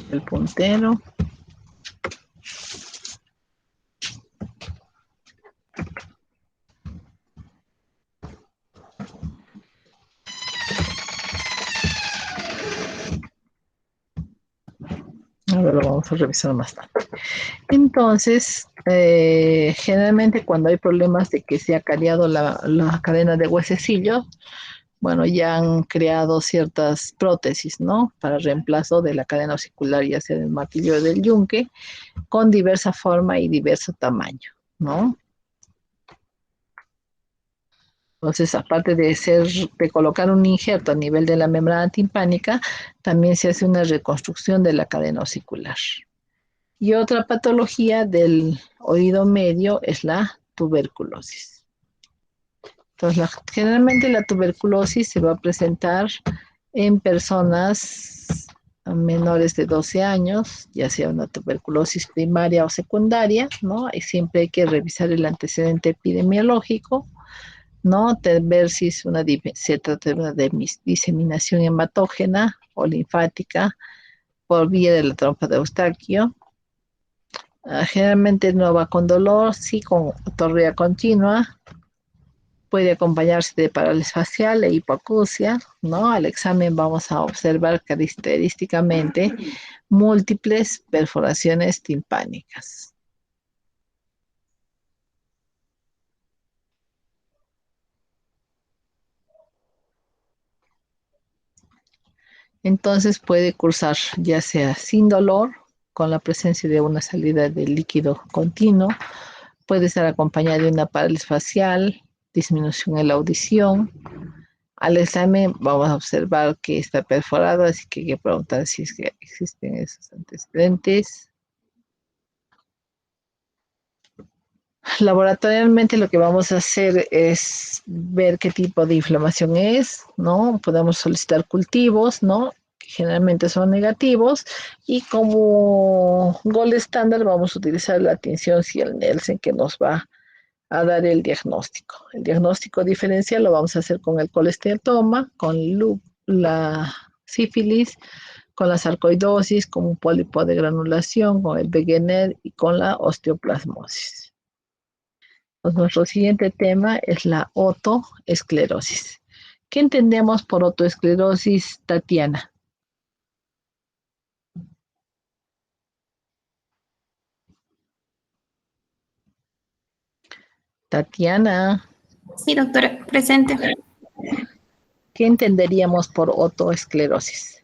El puntero. Ahora lo vamos a revisar más tarde. Entonces, generalmente cuando hay problemas de que se ha cariado la cadena de huesecillo, bueno, ya han creado ciertas prótesis, ¿no? Para reemplazo de la cadena auricular, ya sea del martillo o del yunque, con diversa forma y diverso tamaño, ¿no? Entonces, aparte de colocar un injerto a nivel de la membrana timpánica, también se hace una reconstrucción de la cadena auricular. Y otra patología del oído medio es la tuberculosis. Entonces, generalmente la tuberculosis se va a presentar en personas menores de 12 años, ya sea una tuberculosis primaria o secundaria, ¿no? Y siempre hay que revisar el antecedente epidemiológico, ¿no? Ver si se trata de una diseminación hematógena o linfática por vía de la trompa de Eustaquio. Generalmente no va con dolor, sí con otorrea continua. Puede acompañarse de parálisis facial e hipoacusia, ¿no? Al examen vamos a observar característicamente múltiples perforaciones timpánicas. Entonces puede cursar ya sea sin dolor, con la presencia de una salida de líquido continuo, puede estar acompañada de una parálisis facial, disminución en la audición. Al examen vamos a observar que está perforado, así que hay que preguntar si es que existen esos antecedentes. Laboratorialmente lo que vamos a hacer es ver qué tipo de inflamación es, ¿no? Podemos solicitar cultivos, ¿no? Que generalmente son negativos, y como gol estándar vamos a utilizar la tinción Ciel-Nielsen, que nos va a dar el diagnóstico. El diagnóstico diferencial lo vamos a hacer con el colesteatoma, con la sífilis, con la sarcoidosis, con un pólipo de granulación, con el Wegener y con la osteoplasmosis. Pues nuestro siguiente tema es la otoesclerosis. ¿Qué entendemos por otoesclerosis, Tatiana? Tatiana, Sí, doctora, presente. ¿qué entenderíamos por otoesclerosis?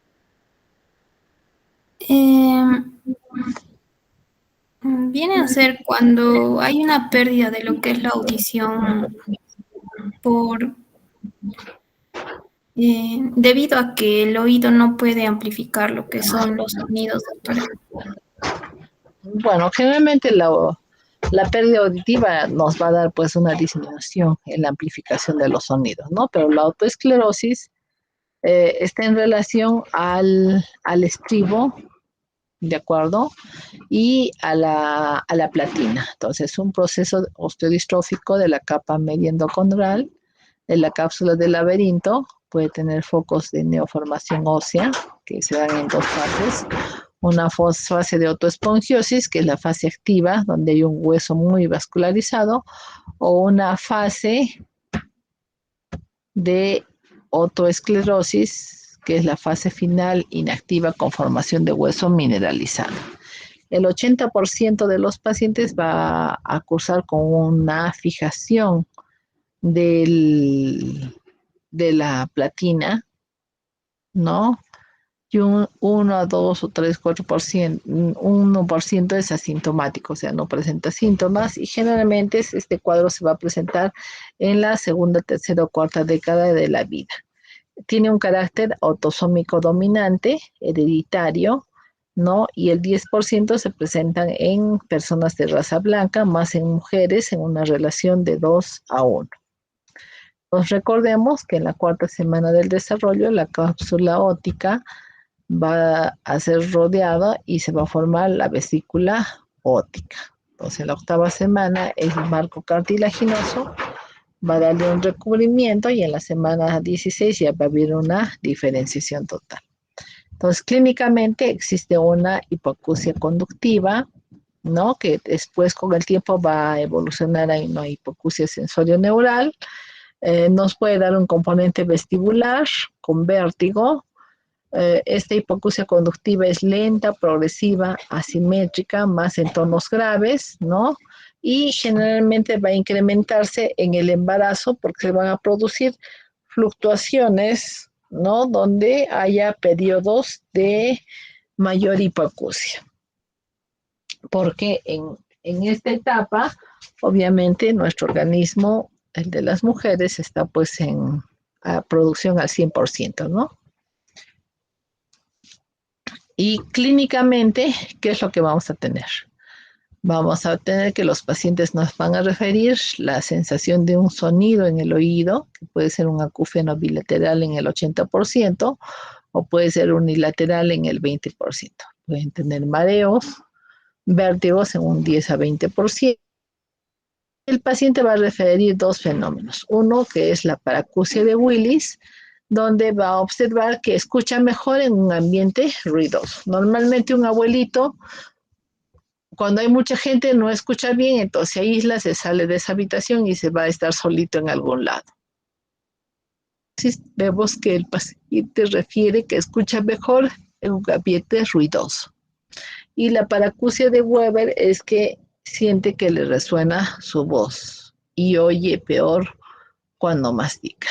Viene a ser cuando hay una pérdida de lo que es la audición por debido a que el oído no puede amplificar lo que son los sonidos, doctora. Bueno, generalmente la pérdida auditiva nos va a dar pues una disminución en la amplificación de los sonidos, ¿no? Pero la otoesclerosis está en relación al estribo, ¿de acuerdo? Y a la platina. Entonces, un proceso osteodistrófico de la capa media endocondral, de la cápsula del laberinto, puede tener focos de neoformación ósea, que se dan en dos fases. Una fase de otoespongiosis, que es la fase activa, donde hay un hueso muy vascularizado, o una fase de otoesclerosis, que es la fase final inactiva con formación de hueso mineralizado. El 80% de los pacientes va a cursar con una fijación de la platina, ¿no? Y un 1, 2 o 3, 4%, 1% es asintomático, o sea, no presenta síntomas, y generalmente este cuadro se va a presentar en la segunda, tercera o cuarta década de la vida. Tiene un carácter autosómico dominante, hereditario, ¿no? Y el 10% se presentan en personas de raza blanca, más en mujeres, en una relación de 2:1. Nos recordemos que en la cuarta semana del desarrollo, la cápsula óptica va a ser rodeada y se va a formar la vesícula óptica. Entonces, en la octava semana, el marco cartilaginoso va a darle un recubrimiento, y en la semana 16 ya va a haber una diferenciación total. Entonces, clínicamente existe una hipoacusia conductiva, ¿no? Que después con el tiempo va a evolucionar a una hipoacusia sensorio-neural. Nos puede dar un componente vestibular con vértigo. Esta hipoacusia conductiva es lenta, progresiva, asimétrica, más en tonos graves, ¿no? Y generalmente va a incrementarse en el embarazo porque se van a producir fluctuaciones, ¿no? Donde haya periodos de mayor hipoacusia. Porque en esta etapa, obviamente, nuestro organismo, el de las mujeres, está pues en producción al 100%, ¿no? Y clínicamente, ¿qué es lo que vamos a tener? Vamos a tener que los pacientes nos van a referir la sensación de un sonido en el oído, que puede ser un acúfeno bilateral en el 80% o puede ser unilateral en el 20%. Pueden tener mareos, vértigos en un 10 a 20%. El paciente va a referir dos fenómenos. Uno, que es la paracusia de Willis, donde va a observar que escucha mejor en un ambiente ruidoso. Normalmente un abuelito, cuando hay mucha gente, no escucha bien, entonces se aísla, se sale de esa habitación y se va a estar solito en algún lado. Vemos que el paciente refiere que escucha mejor en un ambiente ruidoso. Y la paracusia de Weber es que siente que le resuena su voz y oye peor cuando mastica.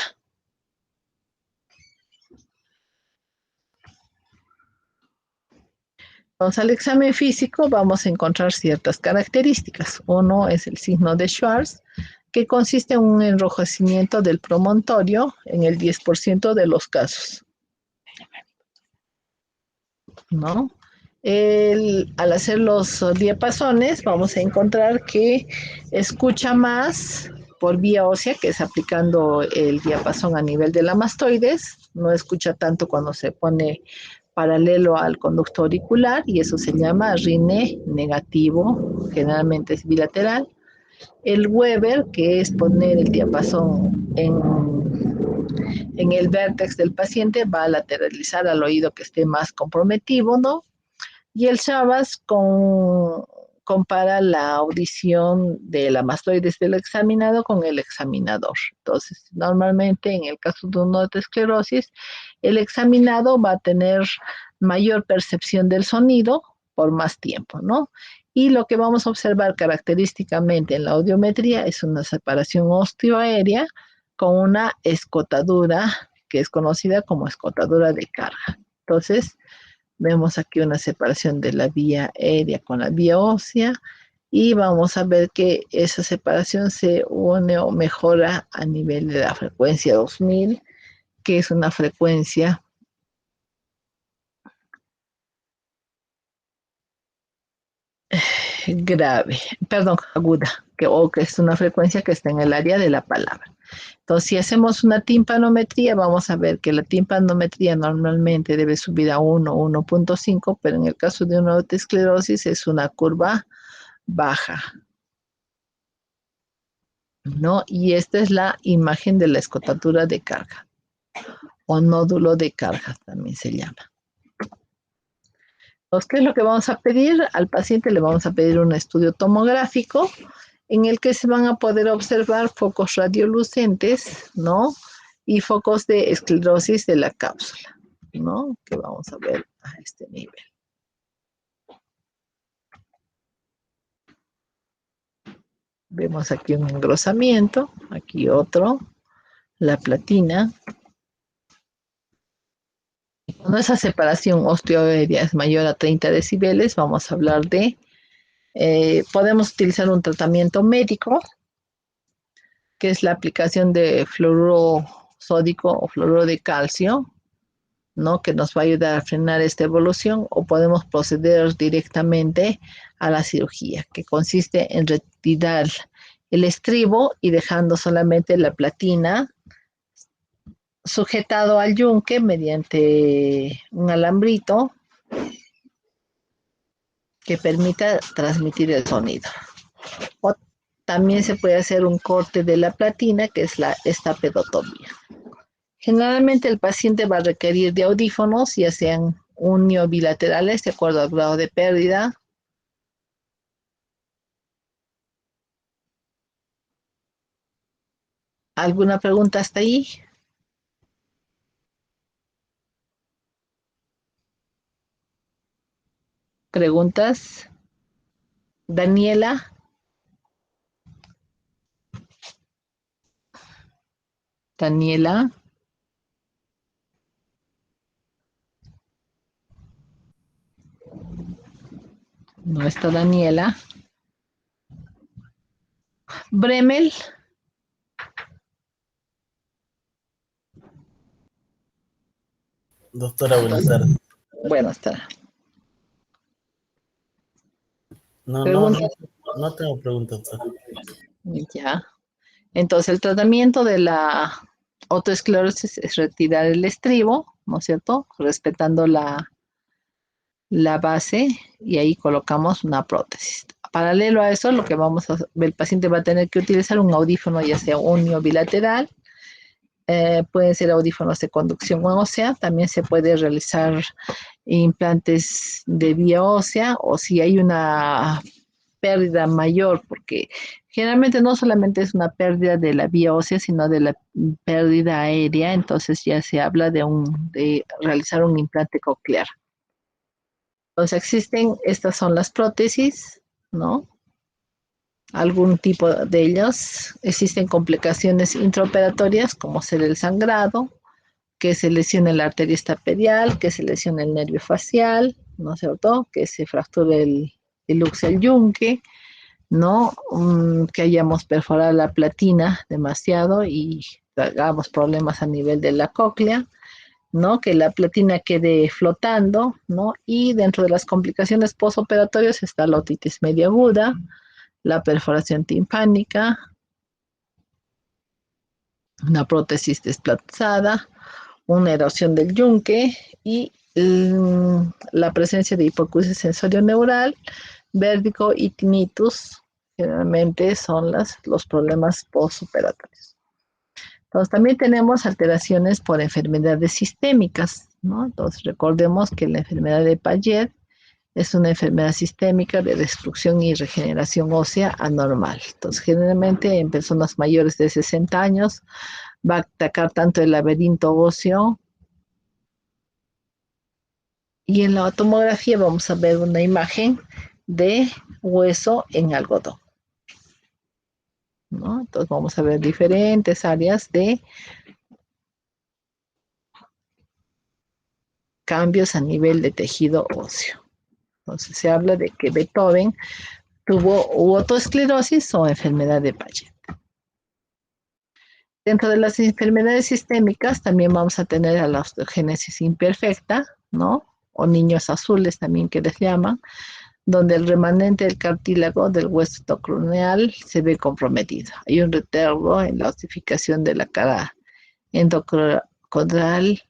Entonces, al examen físico vamos a encontrar ciertas características. Uno es el signo de Schwarz, que consiste en un enrojecimiento del promontorio en el 10% de los casos, ¿no? Al hacer los diapasones vamos a encontrar que escucha más por vía ósea, que es aplicando el diapasón a nivel de la mastoides, no escucha tanto cuando se pone paralelo al conducto auricular y eso se llama rine negativo, generalmente es bilateral. El Weber, que es poner el diapasón en el vértex del paciente, va a lateralizar al oído que esté más comprometido, ¿no? Y el Shabas compara la audición de la mastoides del examinado con el examinador. Entonces, normalmente en el caso de una esclerosis, el examinado va a tener mayor percepción del sonido por más tiempo, ¿no? Y lo que vamos a observar característicamente en la audiometría es una separación osteoaérea con una escotadura que es conocida como escotadura de carga. Entonces, vemos aquí una separación de la vía aérea con la vía ósea y vamos a ver que esa separación se une o mejora a nivel de la frecuencia 2000, que es una frecuencia grave, perdón, aguda, que es una frecuencia que está en el área de la palabra. Entonces, si hacemos una timpanometría, vamos a ver que la timpanometría normalmente debe subir a 1, 1.5, pero en el caso de una autoesclerosis es una curva baja, ¿no? Y esta es la imagen de la escotadura de carga, o nódulo de carga también se llama. Entonces, ¿qué es lo que vamos a pedir? Al paciente le vamos a pedir un estudio tomográfico en el que se van a poder observar focos radiolucentes, ¿no? Y focos de esclerosis de la cápsula, ¿no? Que vamos a ver a este nivel. Vemos aquí un engrosamiento, aquí otro, la platina. Cuando esa separación osteoaérea es mayor a 30 decibeles, vamos a hablar de, podemos utilizar un tratamiento médico, que es la aplicación de fluoruro sódico o fluoruro de calcio, ¿no? Que nos va a ayudar a frenar esta evolución, o podemos proceder directamente a la cirugía, que consiste en retirar el estribo y dejando solamente la platina sujetado al yunque mediante un alambrito que permita transmitir el sonido. O también se puede hacer un corte de la platina, que es la estapedotomía. Generalmente el paciente va a requerir de audífonos, ya sean uniobilaterales, de acuerdo al grado de pérdida. ¿Alguna pregunta hasta ahí? ¿Preguntas? Daniela. Daniela. No está Daniela. Bremel. Doctora, buenas tardes. Bueno, está. No, no, Pregunta. no, no tengo preguntas, doctora. Ya. Entonces, el tratamiento de la autoesclerosis es retirar el estribo, ¿no es cierto? Respetando la base y ahí colocamos una prótesis. Paralelo a eso, lo que vamos a, el paciente va a tener que utilizar un audífono, ya sea unio bilateral, pueden ser audífonos de conducción ósea, también se puede realizar implantes de vía ósea o si hay una pérdida mayor, porque generalmente no solamente es una pérdida de la vía ósea, sino de la pérdida aérea, entonces ya se habla de realizar un implante coclear. Entonces existen, estas son las prótesis, ¿no? Algún tipo de ellas. Existen complicaciones intraoperatorias, como ser el sangrado, que se lesione la arteria estapedial, que se lesione el nervio facial, ¿no es cierto? Que se fracture el luxo yunque, ¿no? Que hayamos perforado la platina demasiado y hagamos problemas a nivel de la cóclea, ¿no? Que la platina quede flotando, ¿no? Y dentro de las complicaciones postoperatorias está la otitis media aguda, la perforación timpánica, una prótesis desplazada, una erosión del yunque y la presencia de hipoacusia sensorio-neural, vértigo y tinnitus, generalmente son los problemas postoperatorios. Entonces, también tenemos alteraciones por enfermedades sistémicas, ¿no? Entonces, recordemos que la enfermedad de Paget es una enfermedad sistémica de destrucción y regeneración ósea anormal. Entonces, generalmente en personas mayores de 60 años va a atacar tanto el laberinto óseo y en la tomografía vamos a ver una imagen de hueso en algodón, ¿no? Entonces vamos a ver diferentes áreas de cambios a nivel de tejido óseo. Entonces se habla de que Beethoven tuvo autoesclerosis o enfermedad de Paget. Dentro de las enfermedades sistémicas también vamos a tener a la osteogénesis imperfecta, ¿no? O niños azules también que les llaman, donde el remanente del cartílago del hueso endocranial se ve comprometido. Hay un retardo en la ossificación de la cara endocondral,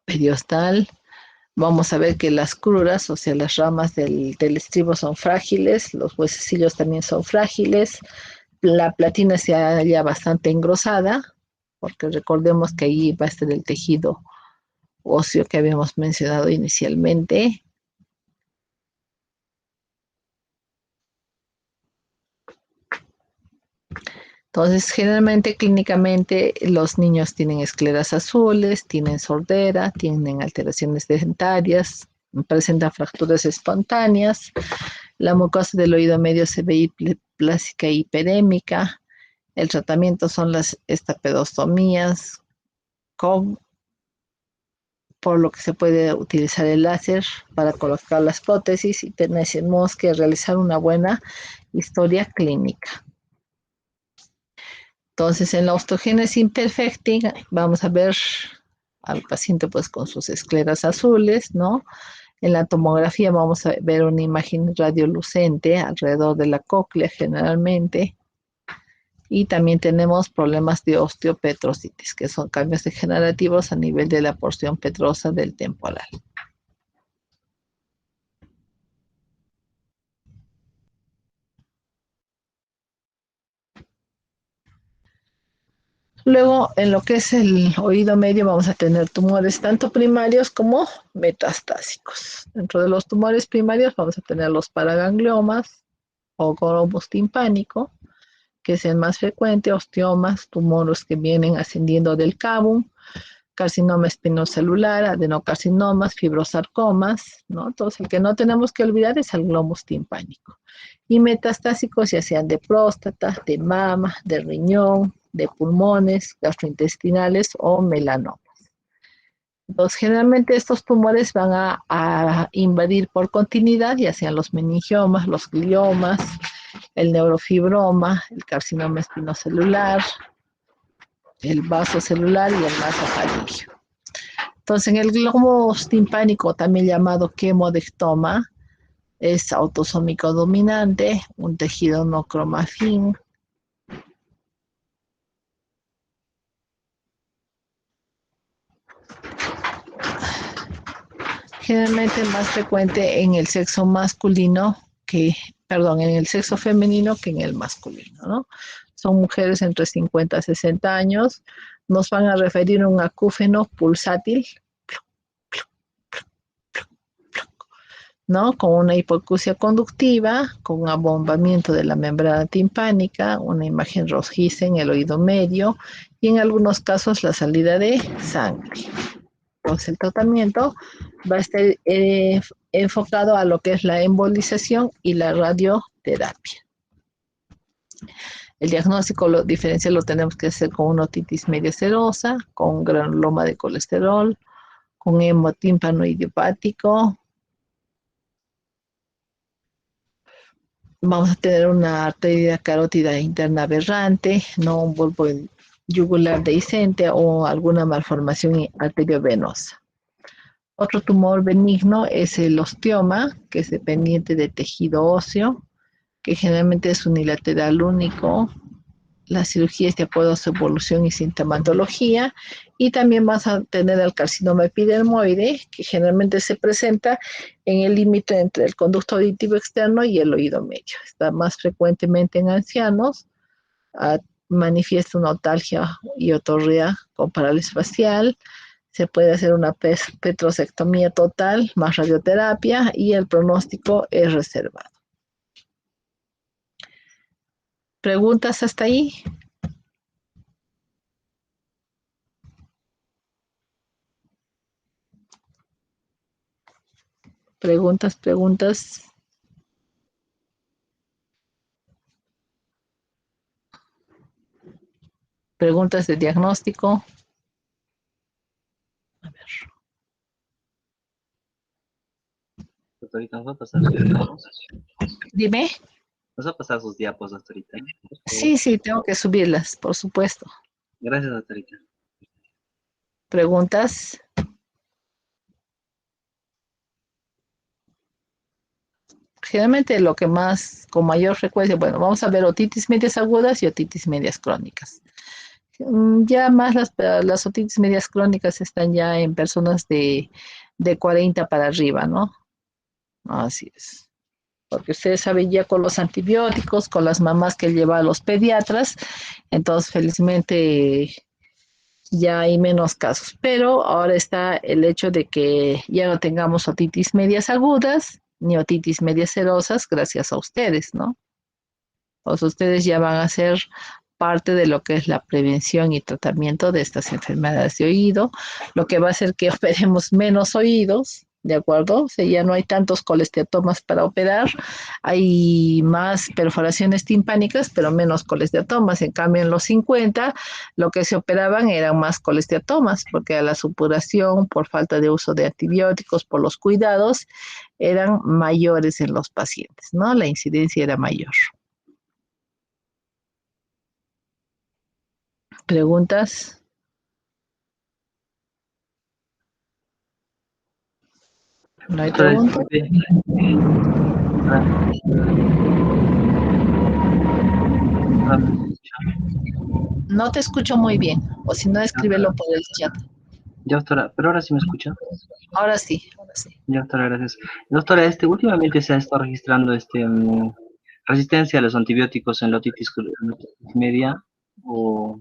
periostal. Vamos a ver que las cruras, o sea, las ramas del estribo son frágiles, los huesecillos también son frágiles, la platina se halla bastante engrosada, porque recordemos que ahí va a estar el tejido óseo que habíamos mencionado inicialmente. Entonces, generalmente, clínicamente, los niños tienen escleras azules, tienen sordera, tienen alteraciones dentarias, presentan fracturas espontáneas, la mucosa del oído medio se ve hipoplásica e hiperémica, el tratamiento son las estapedostomías, por lo que se puede utilizar el láser para colocar las prótesis y tenemos que realizar una buena historia clínica. Entonces, en la osteogénesis imperfecta vamos a ver al paciente pues con sus escleras azules, ¿no? En la tomografía vamos a ver una imagen radiolucente alrededor de la cóclea generalmente. Y también tenemos problemas de osteopetrositis, que son cambios degenerativos a nivel de la porción petrosa del temporal. Luego, en lo que es el oído medio, vamos a tener tumores tanto primarios como metastásicos. Dentro de los tumores primarios vamos a tener los paragangliomas o globus timpánico, que es el más frecuente, osteomas, tumores que vienen ascendiendo del cabum, carcinoma espinocelular, adenocarcinomas, fibrosarcomas, ¿no? Entonces, el que no tenemos que olvidar es el globus timpánico. Y metastásicos ya sean de próstata, de mama, de riñón, de pulmones, gastrointestinales o melanomas. Entonces, generalmente estos tumores van a invadir por continuidad, ya sean los meningiomas, los gliomas, el neurofibroma, el carcinoma espinocelular, el vaso celular y el masofaringio. Entonces, en el globo timpánico, también llamado quemodectoma, es autosómico dominante, un tejido no cromafín. Generalmente más frecuente en el sexo masculino en el sexo femenino que en el masculino, ¿no? Son mujeres entre 50 y 60 años. Nos van a referir a un acúfeno pulsátil, ¿no? Con una hipoacusia conductiva, con un abombamiento de la membrana timpánica, una imagen rojiza en el oído medio y en algunos casos la salida de sangre. Entonces el tratamiento va a estar enfocado a lo que es la embolización y la radioterapia. El diagnóstico diferencial lo tenemos que hacer con una otitis media serosa, con granuloma de colesterol, con hemotímpano idiopático. Vamos a tener una arteria carótida interna aberrante, no un bulbo yugular dehiscente o alguna malformación arteriovenosa. Otro tumor benigno es el osteoma, que es dependiente de tejido óseo, que generalmente es unilateral único. La cirugía es de acuerdo a su evolución y sintomatología. Y también vas a tener el carcinoma epidermoide, que generalmente se presenta en el límite entre el conducto auditivo externo y el oído medio. Está más frecuentemente en ancianos. Manifiesta una otalgia y otorrea con parálisis facial. Se puede hacer una petrosectomía total más radioterapia y el pronóstico es reservado. ¿Preguntas hasta ahí? Preguntas. Preguntas de diagnóstico. A ver. Doctorita, ¿nos va a pasar sus diapos? Dime. ¿Nos va a pasar sus diapos, doctorita? Sí, tengo que subirlas, por supuesto. Gracias, doctorita. ¿Preguntas? Generalmente lo que más, con mayor frecuencia, bueno, vamos a ver otitis medias agudas y otitis medias crónicas. Ya más las otitis medias crónicas están ya en personas de 40 para arriba, ¿no? Así es. Porque ustedes saben ya con los antibióticos, con las mamás que lleva a los pediatras, entonces felizmente ya hay menos casos. Pero ahora está el hecho de que ya no tengamos otitis medias agudas ni otitis medias serosas gracias a ustedes, ¿no? Pues ustedes ya van a ser parte de lo que es la prevención y tratamiento de estas enfermedades de oído, lo que va a hacer que operemos menos oídos, ¿de acuerdo? O sea, ya no hay tantos colesteatomas para operar, hay más perforaciones timpánicas, pero menos colesteatomas. En cambio, en los 50, lo que se operaban eran más colesteatomas, porque a la supuración, por falta de uso de antibióticos, por los cuidados, eran mayores en los pacientes, ¿no? La incidencia era mayor. ¿Preguntas? ¿No hay preguntas? No te escucho muy bien, o si no, escríbelo por el chat. Ya, doctora, pero ahora sí me escucha. Ahora sí. Ya, doctora, gracias. Doctora, últimamente se ha estado registrando resistencia a los antibióticos en la otitis media, o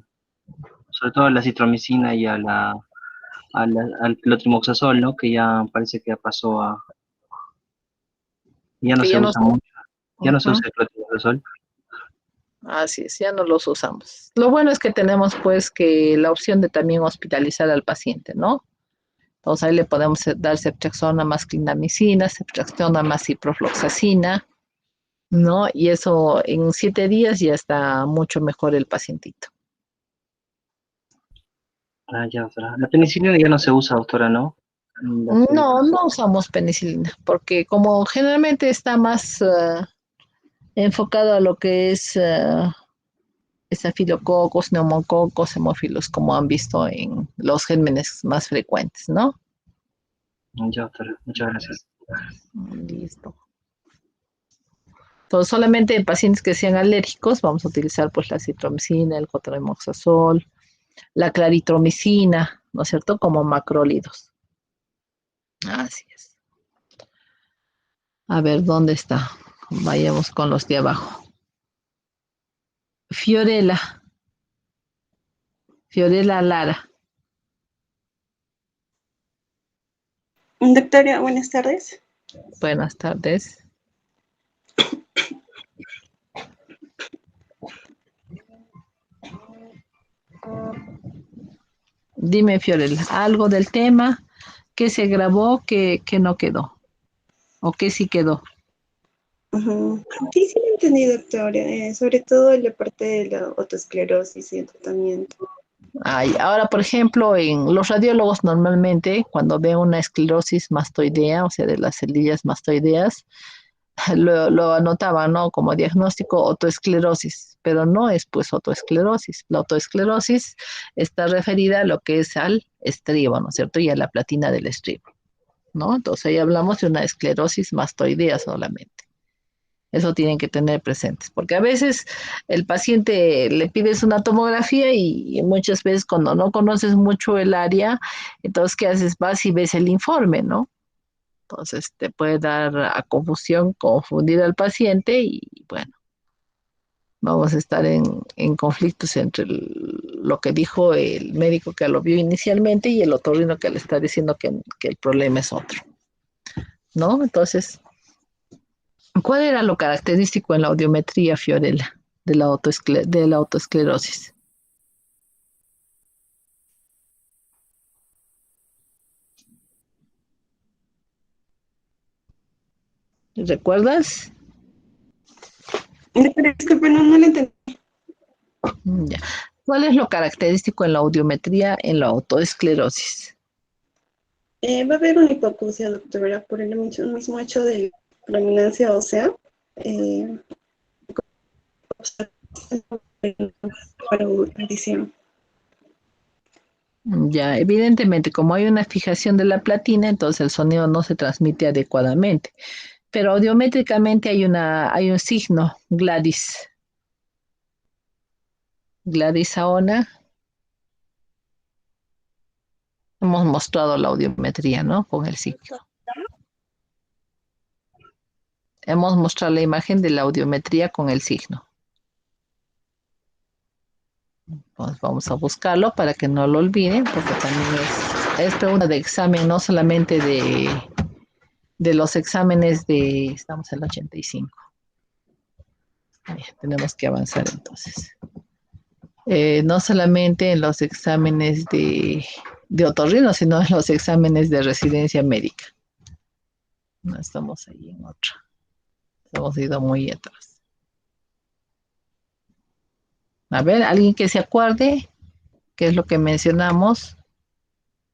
sobre todo a la citromicina y al clotrimazol, ¿no? Que ya parece que ya pasó a... Ya no Que se ya no usa mucho. Ya no se usa el clotrimazol. Así es, ya no los usamos. Lo bueno es que tenemos pues que la opción de también hospitalizar al paciente, ¿no? Entonces ahí le podemos dar ceftriaxona más clindamicina, ceftriaxona más ciprofloxacina, ¿no? Y eso en 7 días ya está mucho mejor el pacientito. Ah, ya, doctora. La penicilina ya no se usa, doctora, ¿no? No, no usamos penicilina, porque como generalmente está más enfocado a lo que es estafilococos, neumococos, hemófilos, como han visto en los gérmenes más frecuentes, ¿no? Ya, doctora. Muchas gracias. Listo. Entonces, solamente en pacientes que sean alérgicos, vamos a utilizar pues la citromicina, el cotrimoxazol, la claritromicina, ¿no es cierto? Como macrólidos. Así es. A ver, ¿dónde está? Vayamos con los de abajo. Fiorella. Fiorella Lara. Doctora, buenas tardes. Buenas tardes. Dime, Fiorella, algo del tema que se grabó que no quedó o que sí quedó. Sí, sí lo entendí, doctora. Sobre todo la parte de la autoesclerosis y el tratamiento. Ay, ahora, por ejemplo, en los radiólogos normalmente, cuando ven una esclerosis mastoidea, o sea, de las celillas mastoideas, lo anotaban, ¿no? Como diagnóstico autoesclerosis, pero no es pues autoesclerosis. La autoesclerosis está referida a lo que es al estribo, ¿no es cierto? Y a la platina del estribo, ¿no? Entonces ahí hablamos de una esclerosis mastoidea solamente. Eso tienen que tener presentes, porque a veces el paciente le pides una tomografía y muchas veces cuando no conoces mucho el área, entonces ¿qué haces? Vas y ves el informe, ¿no? Entonces te puede dar a confusión, confundir al paciente y bueno, vamos a estar en conflictos entre lo que dijo el médico que lo vio inicialmente y el otorrino que le está diciendo que el problema es otro, ¿no? Entonces, ¿cuál era lo característico en la audiometría, Fiorella, de la autoesclerosis? ¿Recuerdas? Doctora, disculpe, no lo entendí. Ya. ¿Cuál es lo característico en la audiometría en la autoesclerosis? Va a haber una hipoacusia, doctora, por el mismo hecho de predominancia ósea. Eh, para audición. Ya, evidentemente, como hay una fijación de la platina, entonces el sonido no se transmite adecuadamente. Pero audiométricamente hay un signo, Gladys. Gladys Saona. Hemos mostrado la audiometría, ¿no? Con el signo. Hemos mostrado la imagen de la audiometría con el signo. Pues vamos a buscarlo para que no lo olviden, porque también es pregunta de examen, no solamente de los exámenes de... Estamos en el 85. Tenemos que avanzar entonces. No solamente en los exámenes de otorrino, sino en los exámenes de residencia médica. No estamos ahí en otra. Hemos ido muy atrás. A ver, alguien que se acuerde qué es lo que mencionamos.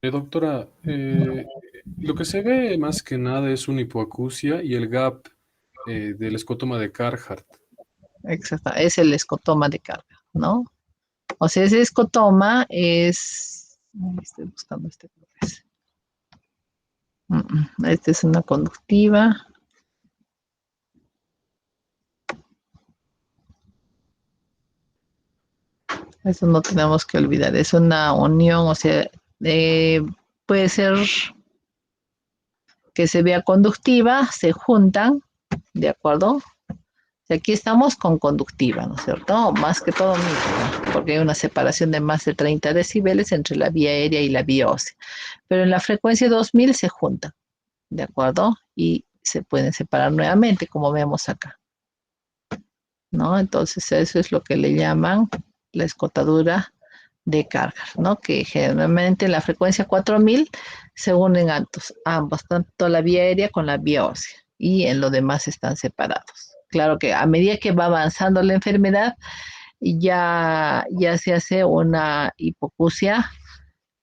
Doctora, lo que se ve más que nada es una hipoacusia y el gap del escotoma de Carhart. Exacto, es el escotoma de carga, ¿no? O sea, ese escotoma es... Estoy buscando este. Esta es una conductiva. Eso no tenemos que olvidar. Es una unión, o sea, puede ser que se vea conductiva, se juntan, ¿de acuerdo? Aquí estamos con conductiva, ¿no es cierto? Más que todo mixta, porque hay una separación de más de 30 decibeles entre la vía aérea y la vía ósea. Pero en la frecuencia 2000 se juntan, ¿de acuerdo? Y se pueden separar nuevamente, como vemos acá, ¿no? Entonces eso es lo que le llaman la escotadura de carga, ¿no? Que generalmente en la frecuencia 4000 se unen ambos, tanto la vía aérea con la vía ósea, y en lo demás están separados. Claro que a medida que va avanzando la enfermedad, ya se hace una hipoacusia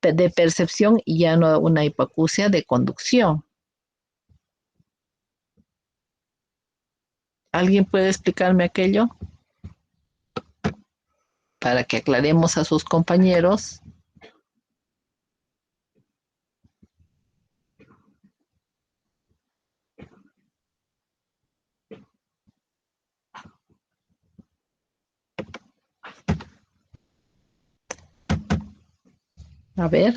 de percepción y ya no una hipoacusia de conducción. ¿Alguien puede explicarme aquello? Para que aclaremos a sus compañeros. A ver,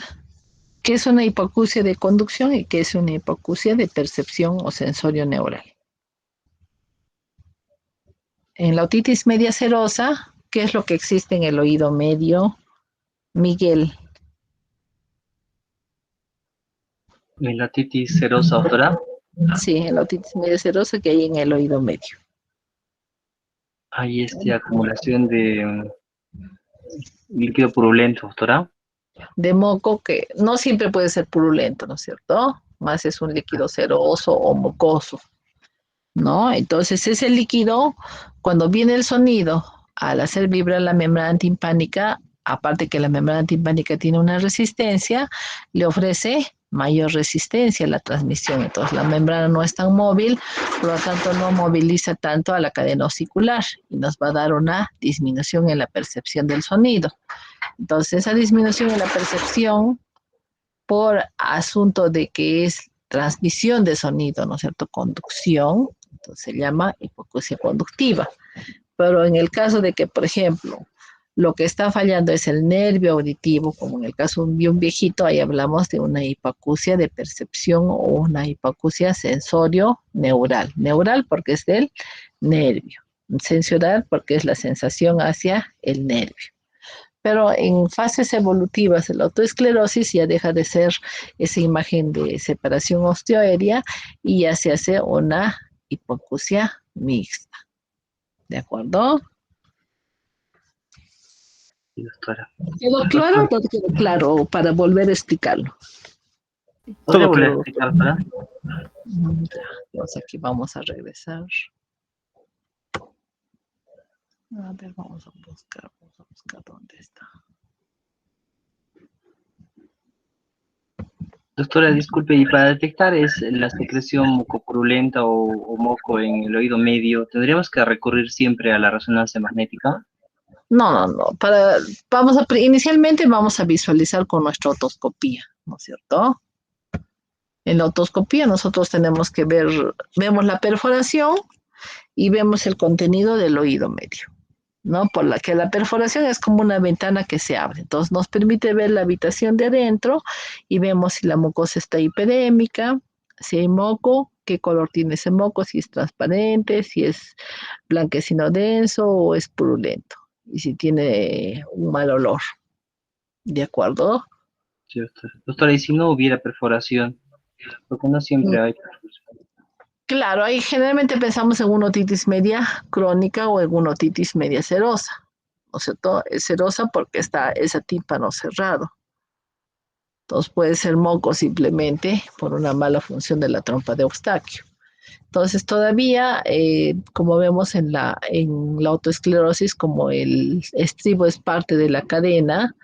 ¿qué es una hipoacusia de conducción y qué es una hipoacusia de percepción o sensorio neural? En la otitis media serosa, ¿qué es lo que existe en el oído medio? Miguel. En la otitis serosa, doctora, Sí, en la otitis media serosa que hay en el oído medio. hay acumulación de líquido purulento, doctora. De moco que no siempre puede ser purulento, ¿no es cierto? Más es un líquido ceroso o mocoso, ¿no? Entonces ese líquido, cuando viene el sonido, al hacer vibrar la membrana timpánica, aparte que la membrana timpánica tiene una resistencia, le ofrece mayor resistencia a la transmisión. Entonces la membrana no es tan móvil, por lo tanto no moviliza tanto a la cadena osicular y nos va a dar una disminución en la percepción del sonido. Entonces esa disminución en la percepción por asunto de que es transmisión de sonido, ¿no es cierto? Conducción, entonces se llama hipoacusia conductiva. Pero en el caso de que, por ejemplo, lo que está fallando es el nervio auditivo, como en el caso de un viejito, ahí hablamos de una hipoacusia de percepción o una hipoacusia sensorio neural. Neural porque es del nervio, sensorial porque es la sensación hacia el nervio. Pero en fases evolutivas de la autoesclerosis ya deja de ser esa imagen de separación osteoaérea y ya se hace una hipoacusia mixta. ¿De acuerdo? Sí, doctora. ¿Quedó claro o no quedó claro para volver a explicarlo? ¿Podría Todo volver a claro. explicar, doctora? Ya, entonces aquí vamos a regresar. A ver, vamos a buscar dónde está. Doctora, disculpe, y para detectar la secreción mucopurulenta o moco en el oído medio, ¿tendríamos que recurrir siempre a la resonancia magnética? No. Inicialmente vamos a visualizar con nuestra otoscopía, ¿no es cierto? En la otoscopía nosotros tenemos que vemos la perforación y vemos el contenido del oído medio, ¿no? Por la que la perforación es como una ventana que se abre. Entonces nos permite ver la habitación de adentro y vemos si la mucosa está hiperémica, si hay moco, qué color tiene ese moco, si es transparente, si es blanquecino denso o es purulento. Y si tiene un mal olor. ¿De acuerdo? Sí, doctora. Doctora, ¿y si no hubiera perforación? Porque no siempre hay. Claro, ahí generalmente pensamos en una otitis media crónica o en una otitis media serosa. ¿No es cierto? Es serosa porque está ese tímpano cerrado. Entonces puede ser moco simplemente por una mala función de la trompa de Eustaquio. Entonces todavía, como vemos en la autoesclerosis, como el estribo es parte de la cadena,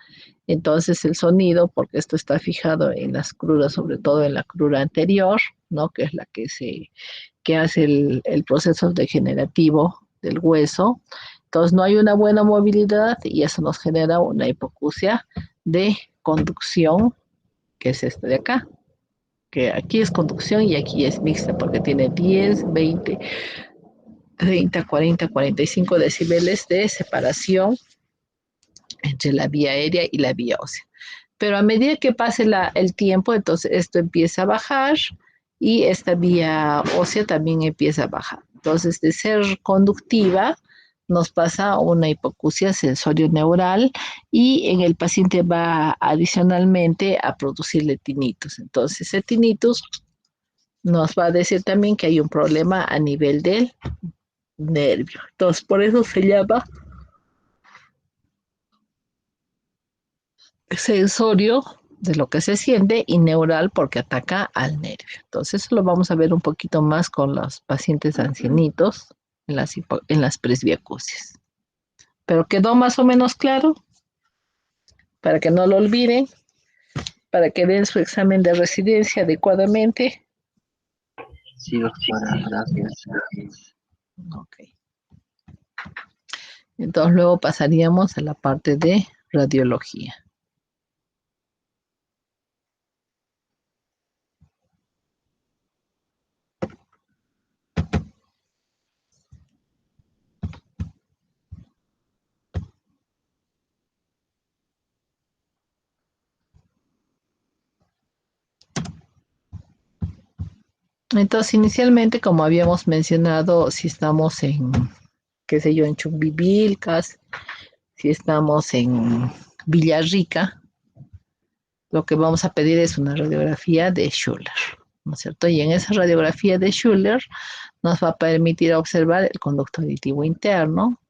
entonces el sonido, porque esto está fijado en las cruras, sobre todo en la crura anterior, ¿no? Que es la que hace el proceso degenerativo del hueso. Entonces no hay una buena movilidad y eso nos genera una hipoacusia de conducción, que es esta de acá, que aquí es conducción y aquí es mixta porque tiene 10, 20, 30, 40, 45 decibeles de separación entre la vía aérea y la vía ósea. Pero a medida que pase el tiempo, entonces esto empieza a bajar y esta vía ósea también empieza a bajar. Entonces, de ser conductiva, nos pasa a una hipoacusia sensorio-neural y en el paciente va adicionalmente a producirle tinnitus. Entonces, ese tinnitus nos va a decir también que hay un problema a nivel del nervio. Entonces, por eso se llama sensorio de lo que se siente y neural porque ataca al nervio. Entonces, eso lo vamos a ver un poquito más con los pacientes ancianitos en las presbiacusias. ¿Pero quedó más o menos claro? Para que no lo olviden. para que den su examen de residencia adecuadamente. Sí, doctora, gracias. Ok. Entonces luego pasaríamos a la parte de radiología. Entonces, inicialmente, como habíamos mencionado, si estamos en, qué sé yo, en Chumbivilcas, si estamos en Villarrica, lo que vamos a pedir es una radiografía de Schuller, ¿no es cierto? Y en esa radiografía de Schuller nos va a permitir observar el conducto auditivo interno,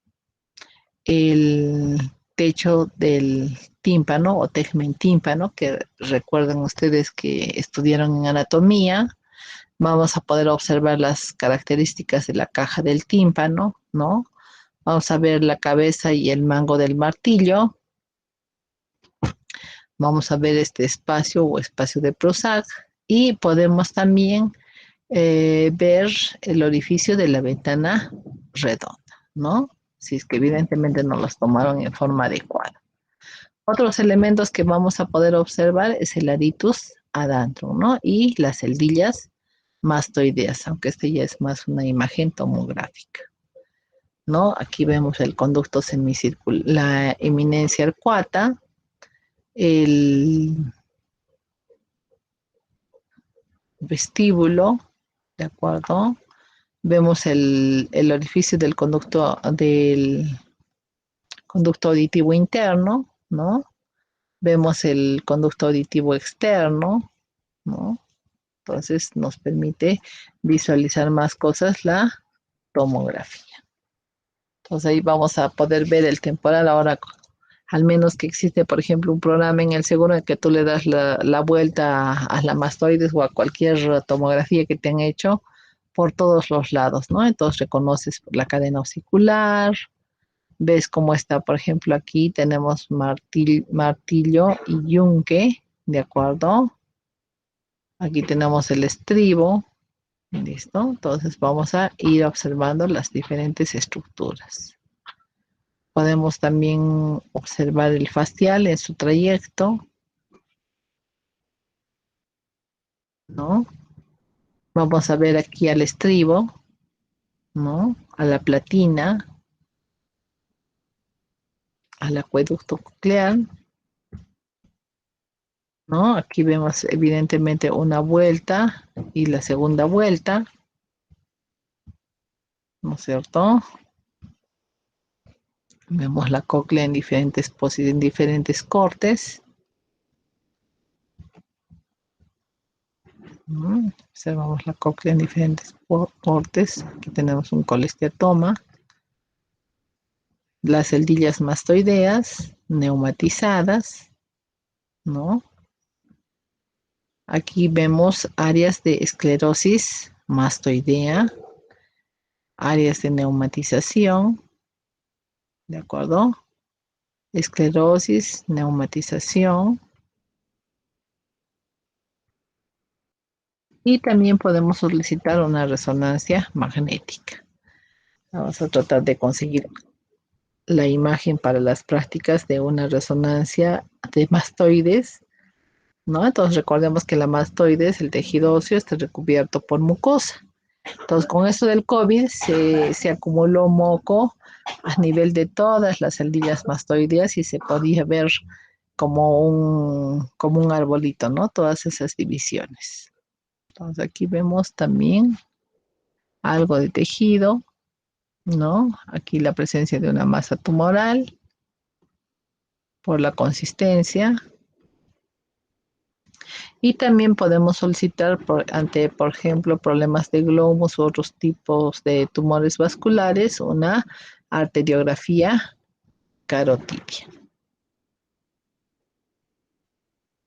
el techo del tímpano o tegmen tímpano, que recuerden ustedes que estudiaron en anatomía. Vamos a poder observar las características de la caja del tímpano, ¿no? Vamos a ver la cabeza y el mango del martillo. Vamos a ver este espacio o espacio de Prozac y podemos también ver el orificio de la ventana redonda, ¿no? Si es que evidentemente no los tomaron en forma adecuada. Otros elementos que vamos a poder observar es el aritus adantrum, ¿no? Y las celdillas mastoideas, aunque este ya es más una imagen tomográfica, ¿no? Aquí vemos el conducto semicircular, la eminencia arcuata, el vestíbulo, ¿de acuerdo? Vemos el orificio del conducto auditivo interno, ¿no? Vemos el conducto auditivo externo, ¿no? Entonces nos permite visualizar más cosas la tomografía. Entonces ahí vamos a poder ver el temporal ahora, al menos que existe, por ejemplo, un programa en el seguro en que tú le das la vuelta a la mastoides o a cualquier tomografía que te han hecho por todos los lados, ¿no? Entonces reconoces la cadena osicular, ves cómo está, por ejemplo, aquí tenemos martillo y yunque, ¿de acuerdo? Aquí tenemos el estribo, ¿listo? Entonces vamos a ir observando las diferentes estructuras. Podemos también observar el facial en su trayecto, ¿no? Vamos a ver aquí al estribo, ¿no? A la platina, al acueducto coclear, ¿no? Aquí vemos evidentemente una vuelta y la segunda vuelta, ¿no es cierto? Vemos la cóclea en diferentes cortes. Observamos la cóclea en diferentes cortes. Aquí tenemos un colesteatoma. Las celdillas mastoideas neumatizadas, ¿no? Aquí vemos áreas de esclerosis mastoidea, áreas de neumatización, ¿de acuerdo? Esclerosis, neumatización. Y también podemos solicitar una resonancia magnética. Vamos a tratar de conseguir la imagen para las prácticas de una resonancia de mastoides, ¿no? Entonces recordemos que la mastoides, el tejido óseo, está recubierto por mucosa. Entonces con esto del COVID se acumuló moco a nivel de todas las celdillas mastoideas y se podía ver como un arbolito, ¿no? Todas esas divisiones. Entonces aquí vemos también algo de tejido, ¿no? Aquí la presencia de una masa tumoral por la consistencia. Y también podemos solicitar ante, por ejemplo, problemas de glomus u otros tipos de tumores vasculares, una arteriografía carotidia.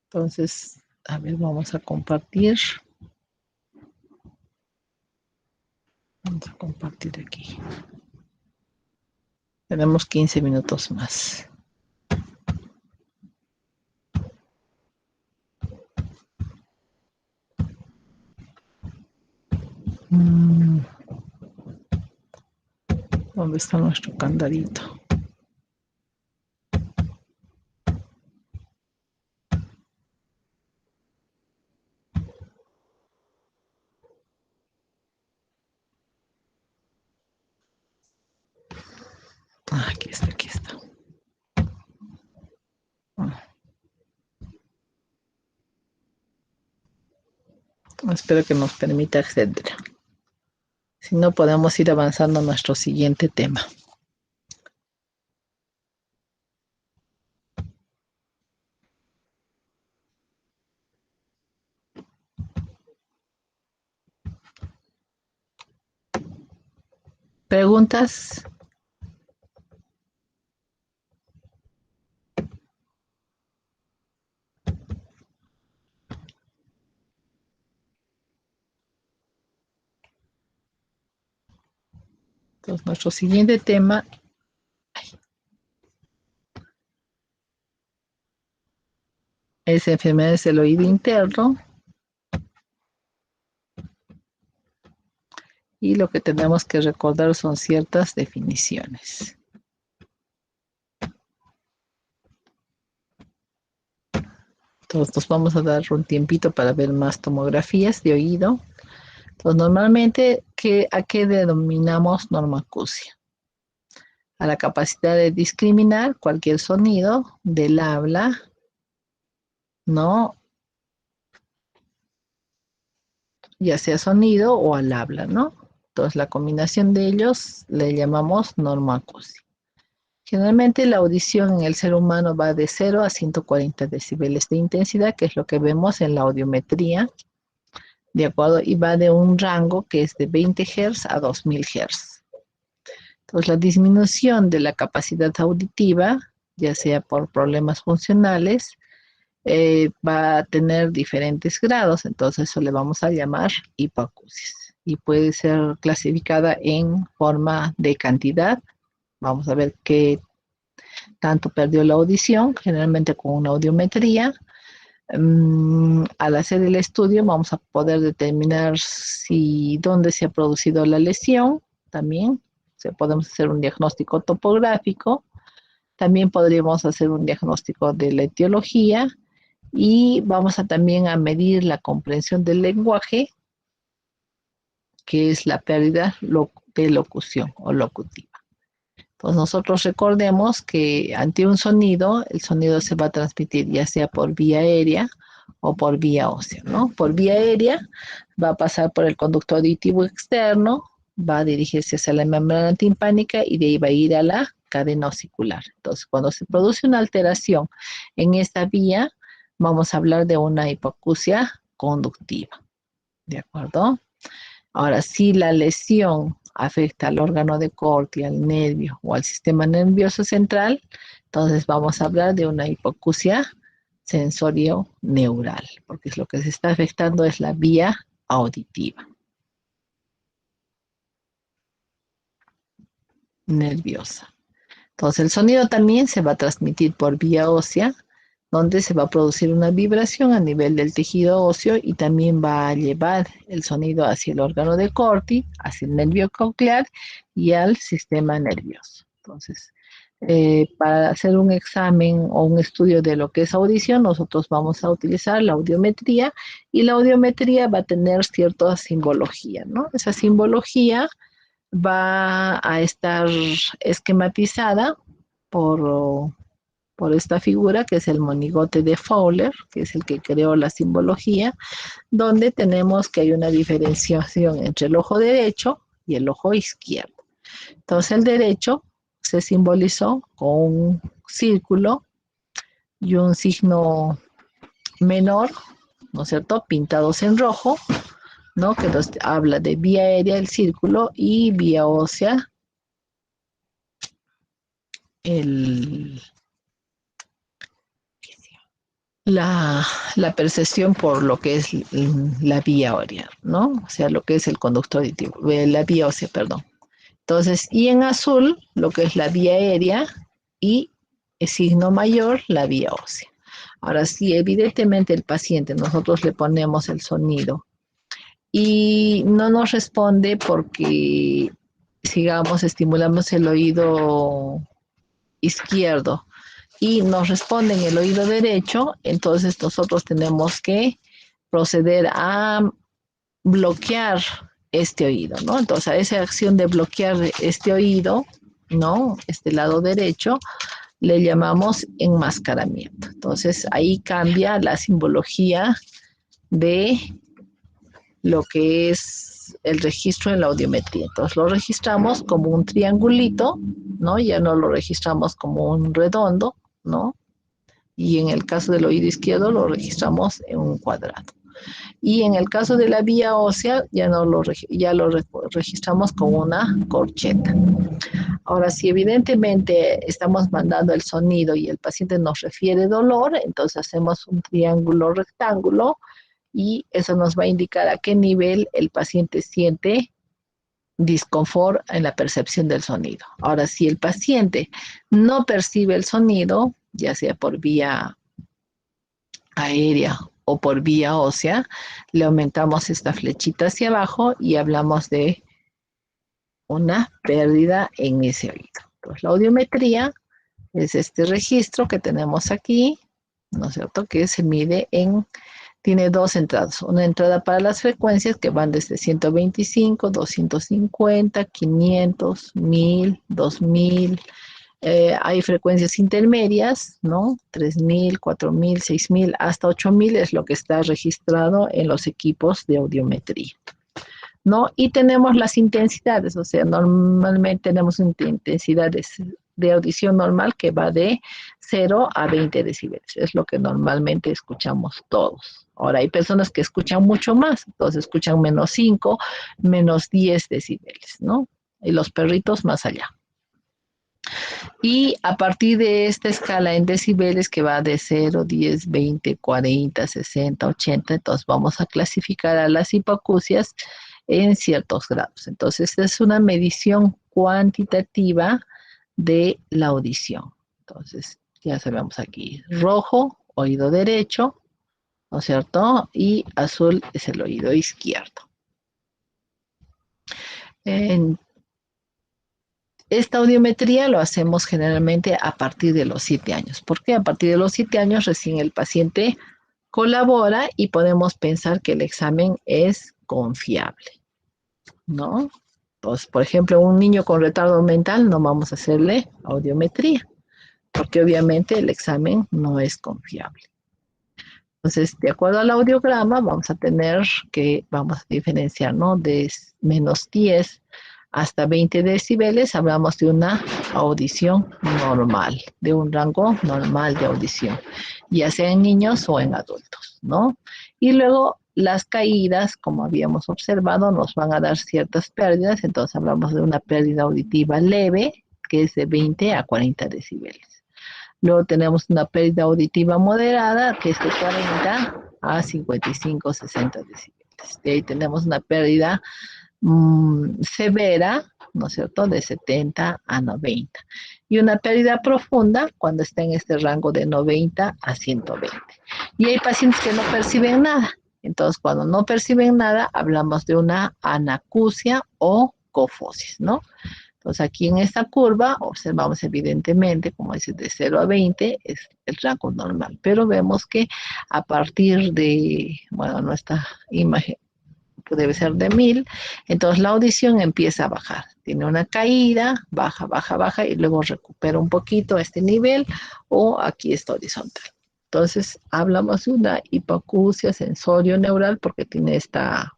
Entonces, a ver, vamos a compartir. Vamos a compartir aquí. Tenemos 15 minutos más. ¿Dónde está nuestro candadito? Aquí está, aquí está. Espero que nos permita acceder. Si no, podemos ir avanzando a nuestro siguiente tema. ¿Preguntas? Entonces, nuestro siguiente tema es enfermedades del oído interno. Y lo que tenemos que recordar son ciertas definiciones. Entonces, nos vamos a dar un tiempito para ver más tomografías de oído. Entonces, normalmente, ¿a qué denominamos normacusia? A la capacidad de discriminar cualquier sonido del habla, ¿no? Ya sea sonido o al habla, ¿no? Entonces, la combinación de ellos le llamamos normacusia. Generalmente la audición en el ser humano va de 0 a 140 decibeles de intensidad, que es lo que vemos en la audiometría, ¿de acuerdo? Y va de un rango que es de 20 Hz a 2000 Hz. Entonces, la disminución de la capacidad auditiva, ya sea por problemas funcionales, va a tener diferentes grados, entonces eso le vamos a llamar hipoacusia. Y puede ser clasificada en forma de cantidad. Vamos a ver qué tanto perdió la audición, generalmente con una audiometría. Al hacer el estudio vamos a poder determinar dónde se ha producido la lesión, también. Podemos hacer un diagnóstico topográfico, también podríamos hacer un diagnóstico de la etiología y vamos también a medir la comprensión del lenguaje, que es la pérdida de locución o locutiva. Entonces nosotros recordemos que ante un sonido, el sonido se va a transmitir ya sea por vía aérea o por vía ósea, ¿no? Por vía aérea va a pasar por el conducto auditivo externo, va a dirigirse hacia la membrana timpánica y de ahí va a ir a la cadena osicular. Entonces, cuando se produce una alteración en esta vía, vamos a hablar de una hipoacusia conductiva, ¿de acuerdo? Ahora, si la lesión afecta al órgano de Corti, al nervio o al sistema nervioso central, entonces vamos a hablar de una hipoacusia sensorio-neural, porque lo que se está afectando es la vía auditiva, nerviosa. Entonces el sonido también se va a transmitir por vía ósea, donde se va a producir una vibración a nivel del tejido óseo y también va a llevar el sonido hacia el órgano de Corti, hacia el nervio coclear y al sistema nervioso. Entonces, para hacer un examen o un estudio de lo que es audición, nosotros vamos a utilizar la audiometría y la audiometría va a tener cierta simbología, ¿no? Esa simbología va a estar esquematizada por esta figura, que es el monigote de Fowler, que es el que creó la simbología, donde tenemos que hay una diferenciación entre el ojo derecho y el ojo izquierdo. Entonces el derecho se simbolizó con un círculo y un signo menor, ¿no es cierto?, pintados en rojo, ¿no?, que nos habla de vía aérea, el círculo, y vía ósea, la percepción por lo que es la vía aérea, ¿no? O sea, lo que es el conducto auditivo, la vía ósea, perdón. Entonces, y en azul, lo que es la vía aérea y el signo mayor, la vía ósea. Ahora, si evidentemente el paciente, nosotros le ponemos el sonido y no nos responde porque, sigamos, estimulamos el oído izquierdo y nos responde en el oído derecho, entonces nosotros tenemos que proceder a bloquear este oído, ¿no? Entonces a esa acción de bloquear este oído, ¿no? Este lado derecho, le llamamos enmascaramiento. Entonces ahí cambia la simbología de lo que es el registro en la audiometría. Entonces lo registramos como un triangulito, ¿no? Ya no lo registramos como un redondo, ¿no? Y en el caso del oído izquierdo lo registramos en un cuadrado. Y en el caso de la vía ósea ya lo registramos como una corcheta. Ahora, si evidentemente estamos mandando el sonido y el paciente nos refiere dolor, entonces hacemos un triángulo rectángulo y eso nos va a indicar a qué nivel el paciente siente disconfort en la percepción del sonido. Ahora, si el paciente no percibe el sonido, ya sea por vía aérea o por vía ósea, le aumentamos esta flechita hacia abajo y hablamos de una pérdida en ese oído. Entonces, la audiometría es este registro que tenemos aquí, ¿no es cierto?, que se mide tiene dos entradas. Una entrada para las frecuencias que van desde 125, 250, 500, 1000, 2000. Hay frecuencias intermedias, ¿no? 3000, 4000, 6000, hasta 8000 es lo que está registrado en los equipos de audiometría, ¿no? Y tenemos las intensidades, o sea, normalmente tenemos intensidades de audición normal que va de 0 a 20 decibeles, es lo que normalmente escuchamos todos. Ahora, hay personas que escuchan mucho más, entonces escuchan menos 5, menos 10 decibeles, ¿no? Y los perritos más allá. Y a partir de esta escala en decibeles que va de 0, 10, 20, 40, 60, 80, entonces vamos a clasificar a las hipoacusias en ciertos grados. Entonces, esta es una medición cuantitativa de la audición. Entonces, ya sabemos aquí, rojo, oído derecho, ¿no es cierto? Y azul es el oído izquierdo. Esta audiometría lo hacemos generalmente a partir de los 7 años. ¿Por qué? A partir de los 7 años recién el paciente colabora y podemos pensar que el examen es confiable, ¿no? Pues, por ejemplo, un niño con retardo mental no vamos a hacerle audiometría, porque obviamente el examen no es confiable. Entonces, de acuerdo al audiograma, vamos a diferenciar, ¿no? De menos 10 hasta 20 decibeles, hablamos de una audición normal, de un rango normal de audición, ya sea en niños o en adultos, ¿no? Y luego las caídas, como habíamos observado, nos van a dar ciertas pérdidas, entonces hablamos de una pérdida auditiva leve, que es de 20 a 40 decibeles. Luego tenemos una pérdida auditiva moderada, que es de 40 a 55, 60 decibeles. De ahí tenemos una pérdida severa, ¿no es cierto?, de 70 a 90. Y una pérdida profunda cuando está en este rango de 90 a 120. Y hay pacientes que no perciben nada. Entonces, cuando no perciben nada, hablamos de una anacusia o cofosis, ¿no? Entonces, aquí en esta curva observamos evidentemente, como dice, de 0 a 20 es el rango normal. Pero vemos que a partir de, bueno, nuestra imagen debe ser de 1000, entonces la audición empieza a bajar. Tiene una caída, baja, baja, baja, y luego recupera un poquito este nivel, o aquí está horizontal. Entonces, hablamos de una hipoacusia sensorio-neural porque tiene esta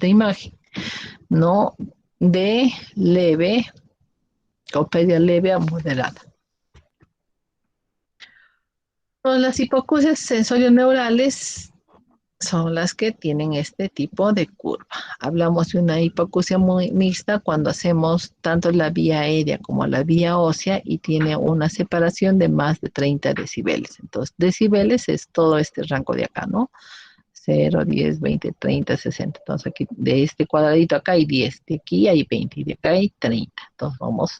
imagen, ¿no? De leve, o pérdida leve a moderada. Entonces, las hipoacusias sensorio-neurales son las que tienen este tipo de curva. Hablamos de una hipoacusia muy mixta cuando hacemos tanto la vía aérea como la vía ósea y tiene una separación de más de 30 decibeles. Entonces, decibeles es todo este rango de acá, ¿no? 0, 10, 20, 30, 60. Entonces, aquí de este cuadradito acá hay 10, de aquí hay 20 y de acá hay 30. Entonces, vamos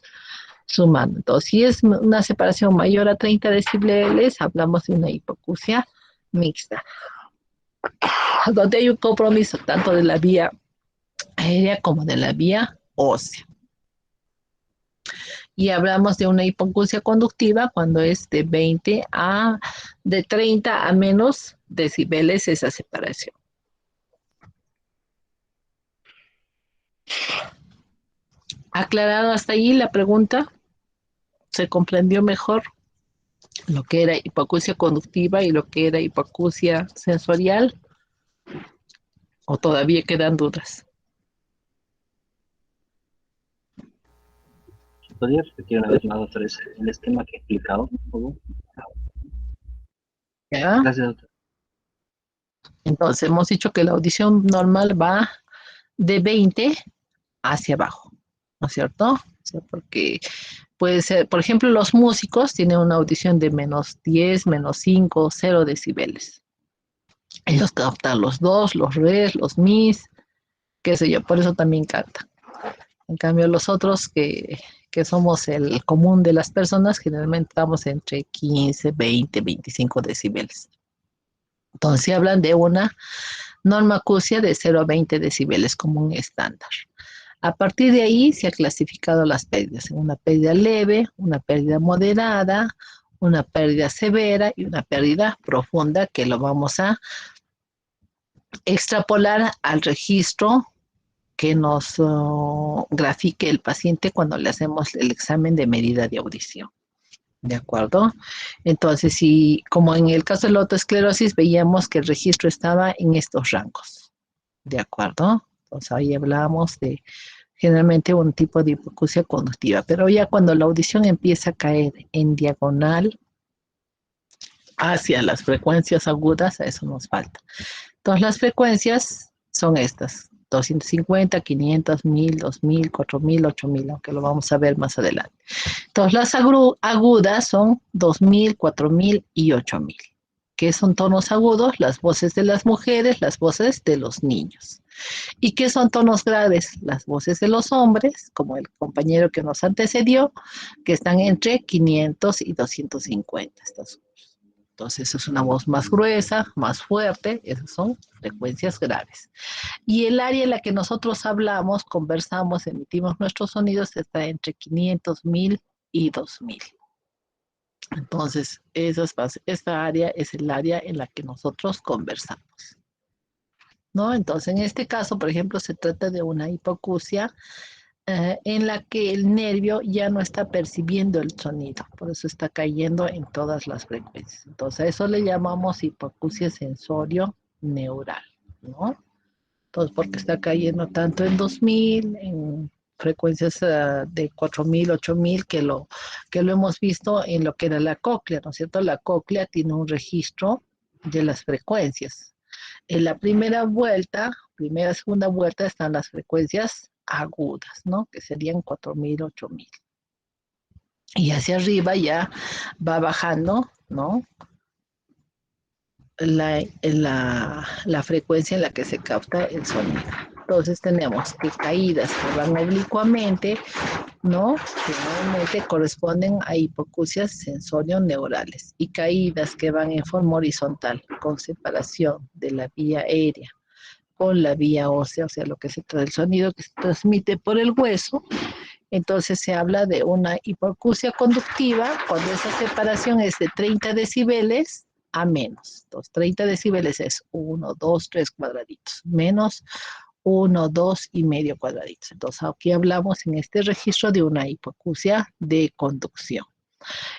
sumando. Entonces, si es una separación mayor a 30 decibeles, hablamos de una hipoacusia mixta. donde hay un compromiso tanto de la vía aérea como de la vía ósea. Y hablamos de una hipoacusia conductiva cuando es de 30 a menos decibeles esa separación. ¿Aclarado hasta ahí la pregunta? ¿Se comprendió mejor lo que era hipoacusia conductiva y lo que era hipoacusia sensorial? ¿O todavía quedan dudas? ¿Podría repetir una vez más, doctor, el esquema que he explicado, por favor? ¿Ya? Gracias, doctor. Entonces, hemos dicho que la audición normal va de 20 hacia abajo, ¿no es cierto? O sea, porque puede ser, por ejemplo, los músicos tienen una audición de menos 10, menos 5, 0 decibeles. Ellos captan los dos, los res, los mis, qué sé yo, por eso también cantan. En cambio, los otros que somos el común de las personas, generalmente estamos entre 15, 20, 25 decibeles. Entonces, si hablan de una normacusia de 0 a 20 decibeles como un estándar. A partir de ahí se ha clasificado las pérdidas en una pérdida leve, una pérdida moderada, una pérdida severa y una pérdida profunda que lo vamos a extrapolar al registro que nos grafique el paciente cuando le hacemos el examen de medida de audición. ¿De acuerdo? Entonces, si, como en el caso de la autoesclerosis, veíamos que el registro estaba en estos rangos. ¿De acuerdo? Entonces, ahí hablábamos de generalmente un tipo de hipoacusia conductiva, pero ya cuando la audición empieza a caer en diagonal hacia las frecuencias agudas, a eso nos falta. Entonces, las frecuencias son estas: 250, 500, 1000, 2000, 4000, 8000, aunque lo vamos a ver más adelante. Entonces, las agudas son 2000, 4000 y 8000. ¿Qué son tonos agudos? Las voces de las mujeres, las voces de los niños. ¿Y qué son tonos graves? Las voces de los hombres, como el compañero que nos antecedió, que están entre 500 y 250. Entonces, es una voz más gruesa, más fuerte, esas son frecuencias graves. Y el área en la que nosotros hablamos, conversamos, emitimos nuestros sonidos, está entre 500, 1000 y 2000. Entonces, esta área es el área en la que nosotros conversamos, ¿no? Entonces, en este caso, por ejemplo, se trata de una hipoacusia en la que el nervio ya no está percibiendo el sonido, por eso está cayendo en todas las frecuencias. Entonces, a eso le llamamos hipoacusia sensorio-neural, ¿no? Entonces, porque está cayendo tanto en 2000, en frecuencias de 4000, 8000, que lo hemos visto en lo que era la cóclea, ¿no es cierto? La cóclea tiene un registro de las frecuencias. En la segunda vuelta están las frecuencias agudas, ¿no? Que serían 4000, 8000. Y hacia arriba ya va bajando, ¿no? La frecuencia en la que se capta el sonido. Entonces tenemos que caídas que van oblicuamente, ¿no? Que normalmente corresponden a hipoacusias sensorio-neurales, y caídas que van en forma horizontal, con separación de la vía aérea con la vía ósea, o sea, lo que se trae el sonido que se transmite por el hueso. Entonces se habla de una hipoacusia conductiva cuando esa separación es de 30 decibeles a menos. Entonces, 30 decibeles es 1, 2, 3 cuadraditos, menos 1, 2 y medio cuadraditos. Entonces, aquí hablamos en este registro de una hipoacusia de conducción.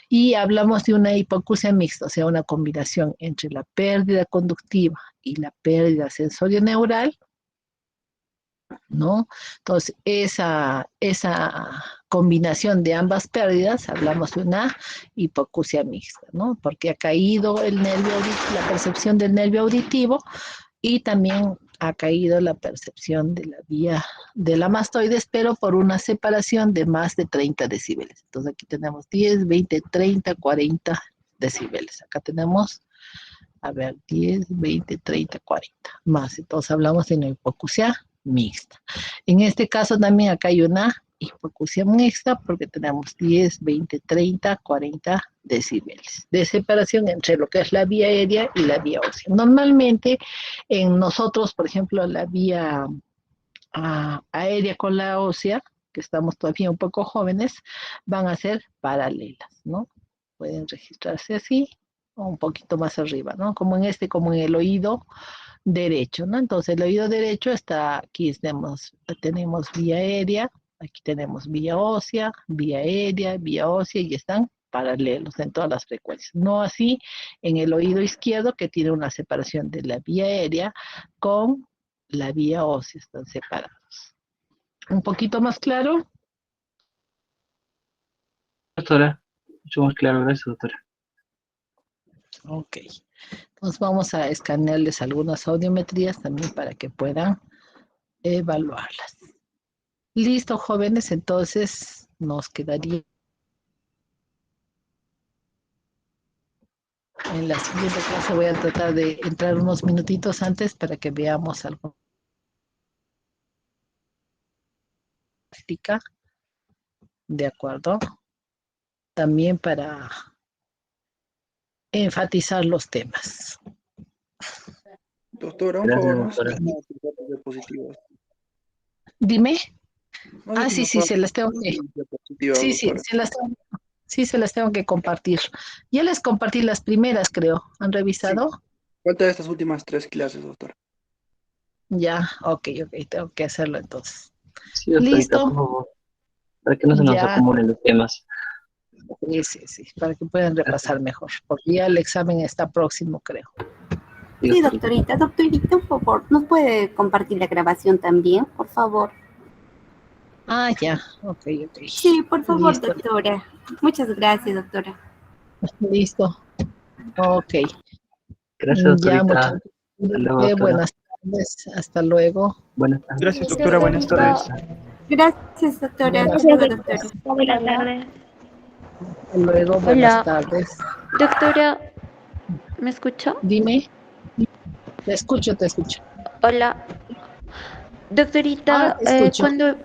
Y hablamos de una hipoacusia mixta, o sea, una combinación entre la pérdida conductiva y la pérdida sensorio-neural, ¿no? Entonces, esa combinación de ambas pérdidas, hablamos de una hipoacusia mixta, ¿no? Porque ha caído el nervio auditivo, la percepción del nervio auditivo, y también ha caído la percepción de la vía de la mastoides, pero por una separación de más de 30 decibeles. Entonces aquí tenemos 10, 20, 30, 40 decibeles. Acá tenemos, a ver, 10, 20, 30, 40 más. Entonces hablamos de una hipoacusia mixta. En este caso también acá hay una hipoacusia mixta porque tenemos 10, 20, 30, 40 decibeles de separación entre lo que es la vía aérea y la vía ósea. Normalmente en nosotros, por ejemplo, la vía aérea con la ósea, que estamos todavía un poco jóvenes, van a ser paralelas, ¿no? Pueden registrarse así o un poquito más arriba, ¿no? Como en el oído derecho, ¿no? Entonces el oído derecho está aquí, tenemos vía aérea, aquí tenemos vía ósea, vía aérea, vía ósea y están paralelos en todas las frecuencias. No así en el oído izquierdo que tiene una separación de la vía aérea con la vía ósea, están separados. ¿Un poquito más claro? Doctora, mucho más claro, gracias, doctora. Ok. Entonces vamos a escanearles algunas audiometrías también para que puedan evaluarlas. Listo, jóvenes, entonces nos quedaría en la siguiente clase. Voy a tratar de entrar unos minutitos antes para que veamos algo. Práctica, de acuerdo. También para enfatizar los temas. Doctora, un Gracias, favor, ¿no? doctora. Diapositivas. Dime. No sé si Sí, nos sí, puede se las tengo hacer que... diapositivas, Sí, doctora. se las tengo que compartir. Ya les compartí las primeras, creo. ¿Han revisado? Falta de estas últimas 3 clases, doctora. Ya, ok, tengo que hacerlo entonces. Sí, doctorita, por Listo, favor, para que no se nos ya, acumulen los temas. sí, para que puedan repasar mejor, porque ya el examen está próximo, creo. Sí, Sí, doctorita. doctorita, por favor, ¿nos puede compartir la grabación también, por favor? Ya, ok. Sí, por favor, Listo, doctora. Muchas gracias, doctora. listo, ok. Gracias, Ya, doctorita. muchas Hasta luego, gracias. doctora. Buenas tardes, hasta luego. Buenas tardes. Gracias, doctora. Buenas tardes. Gracias, doctora. Buenas Hasta luego, doctora. Buenas tardes. Hasta luego, buenas Hola, tardes. doctora, ¿me escucha? Dime, te escucho. Hola, Ahora doctorita, te escucho. cuando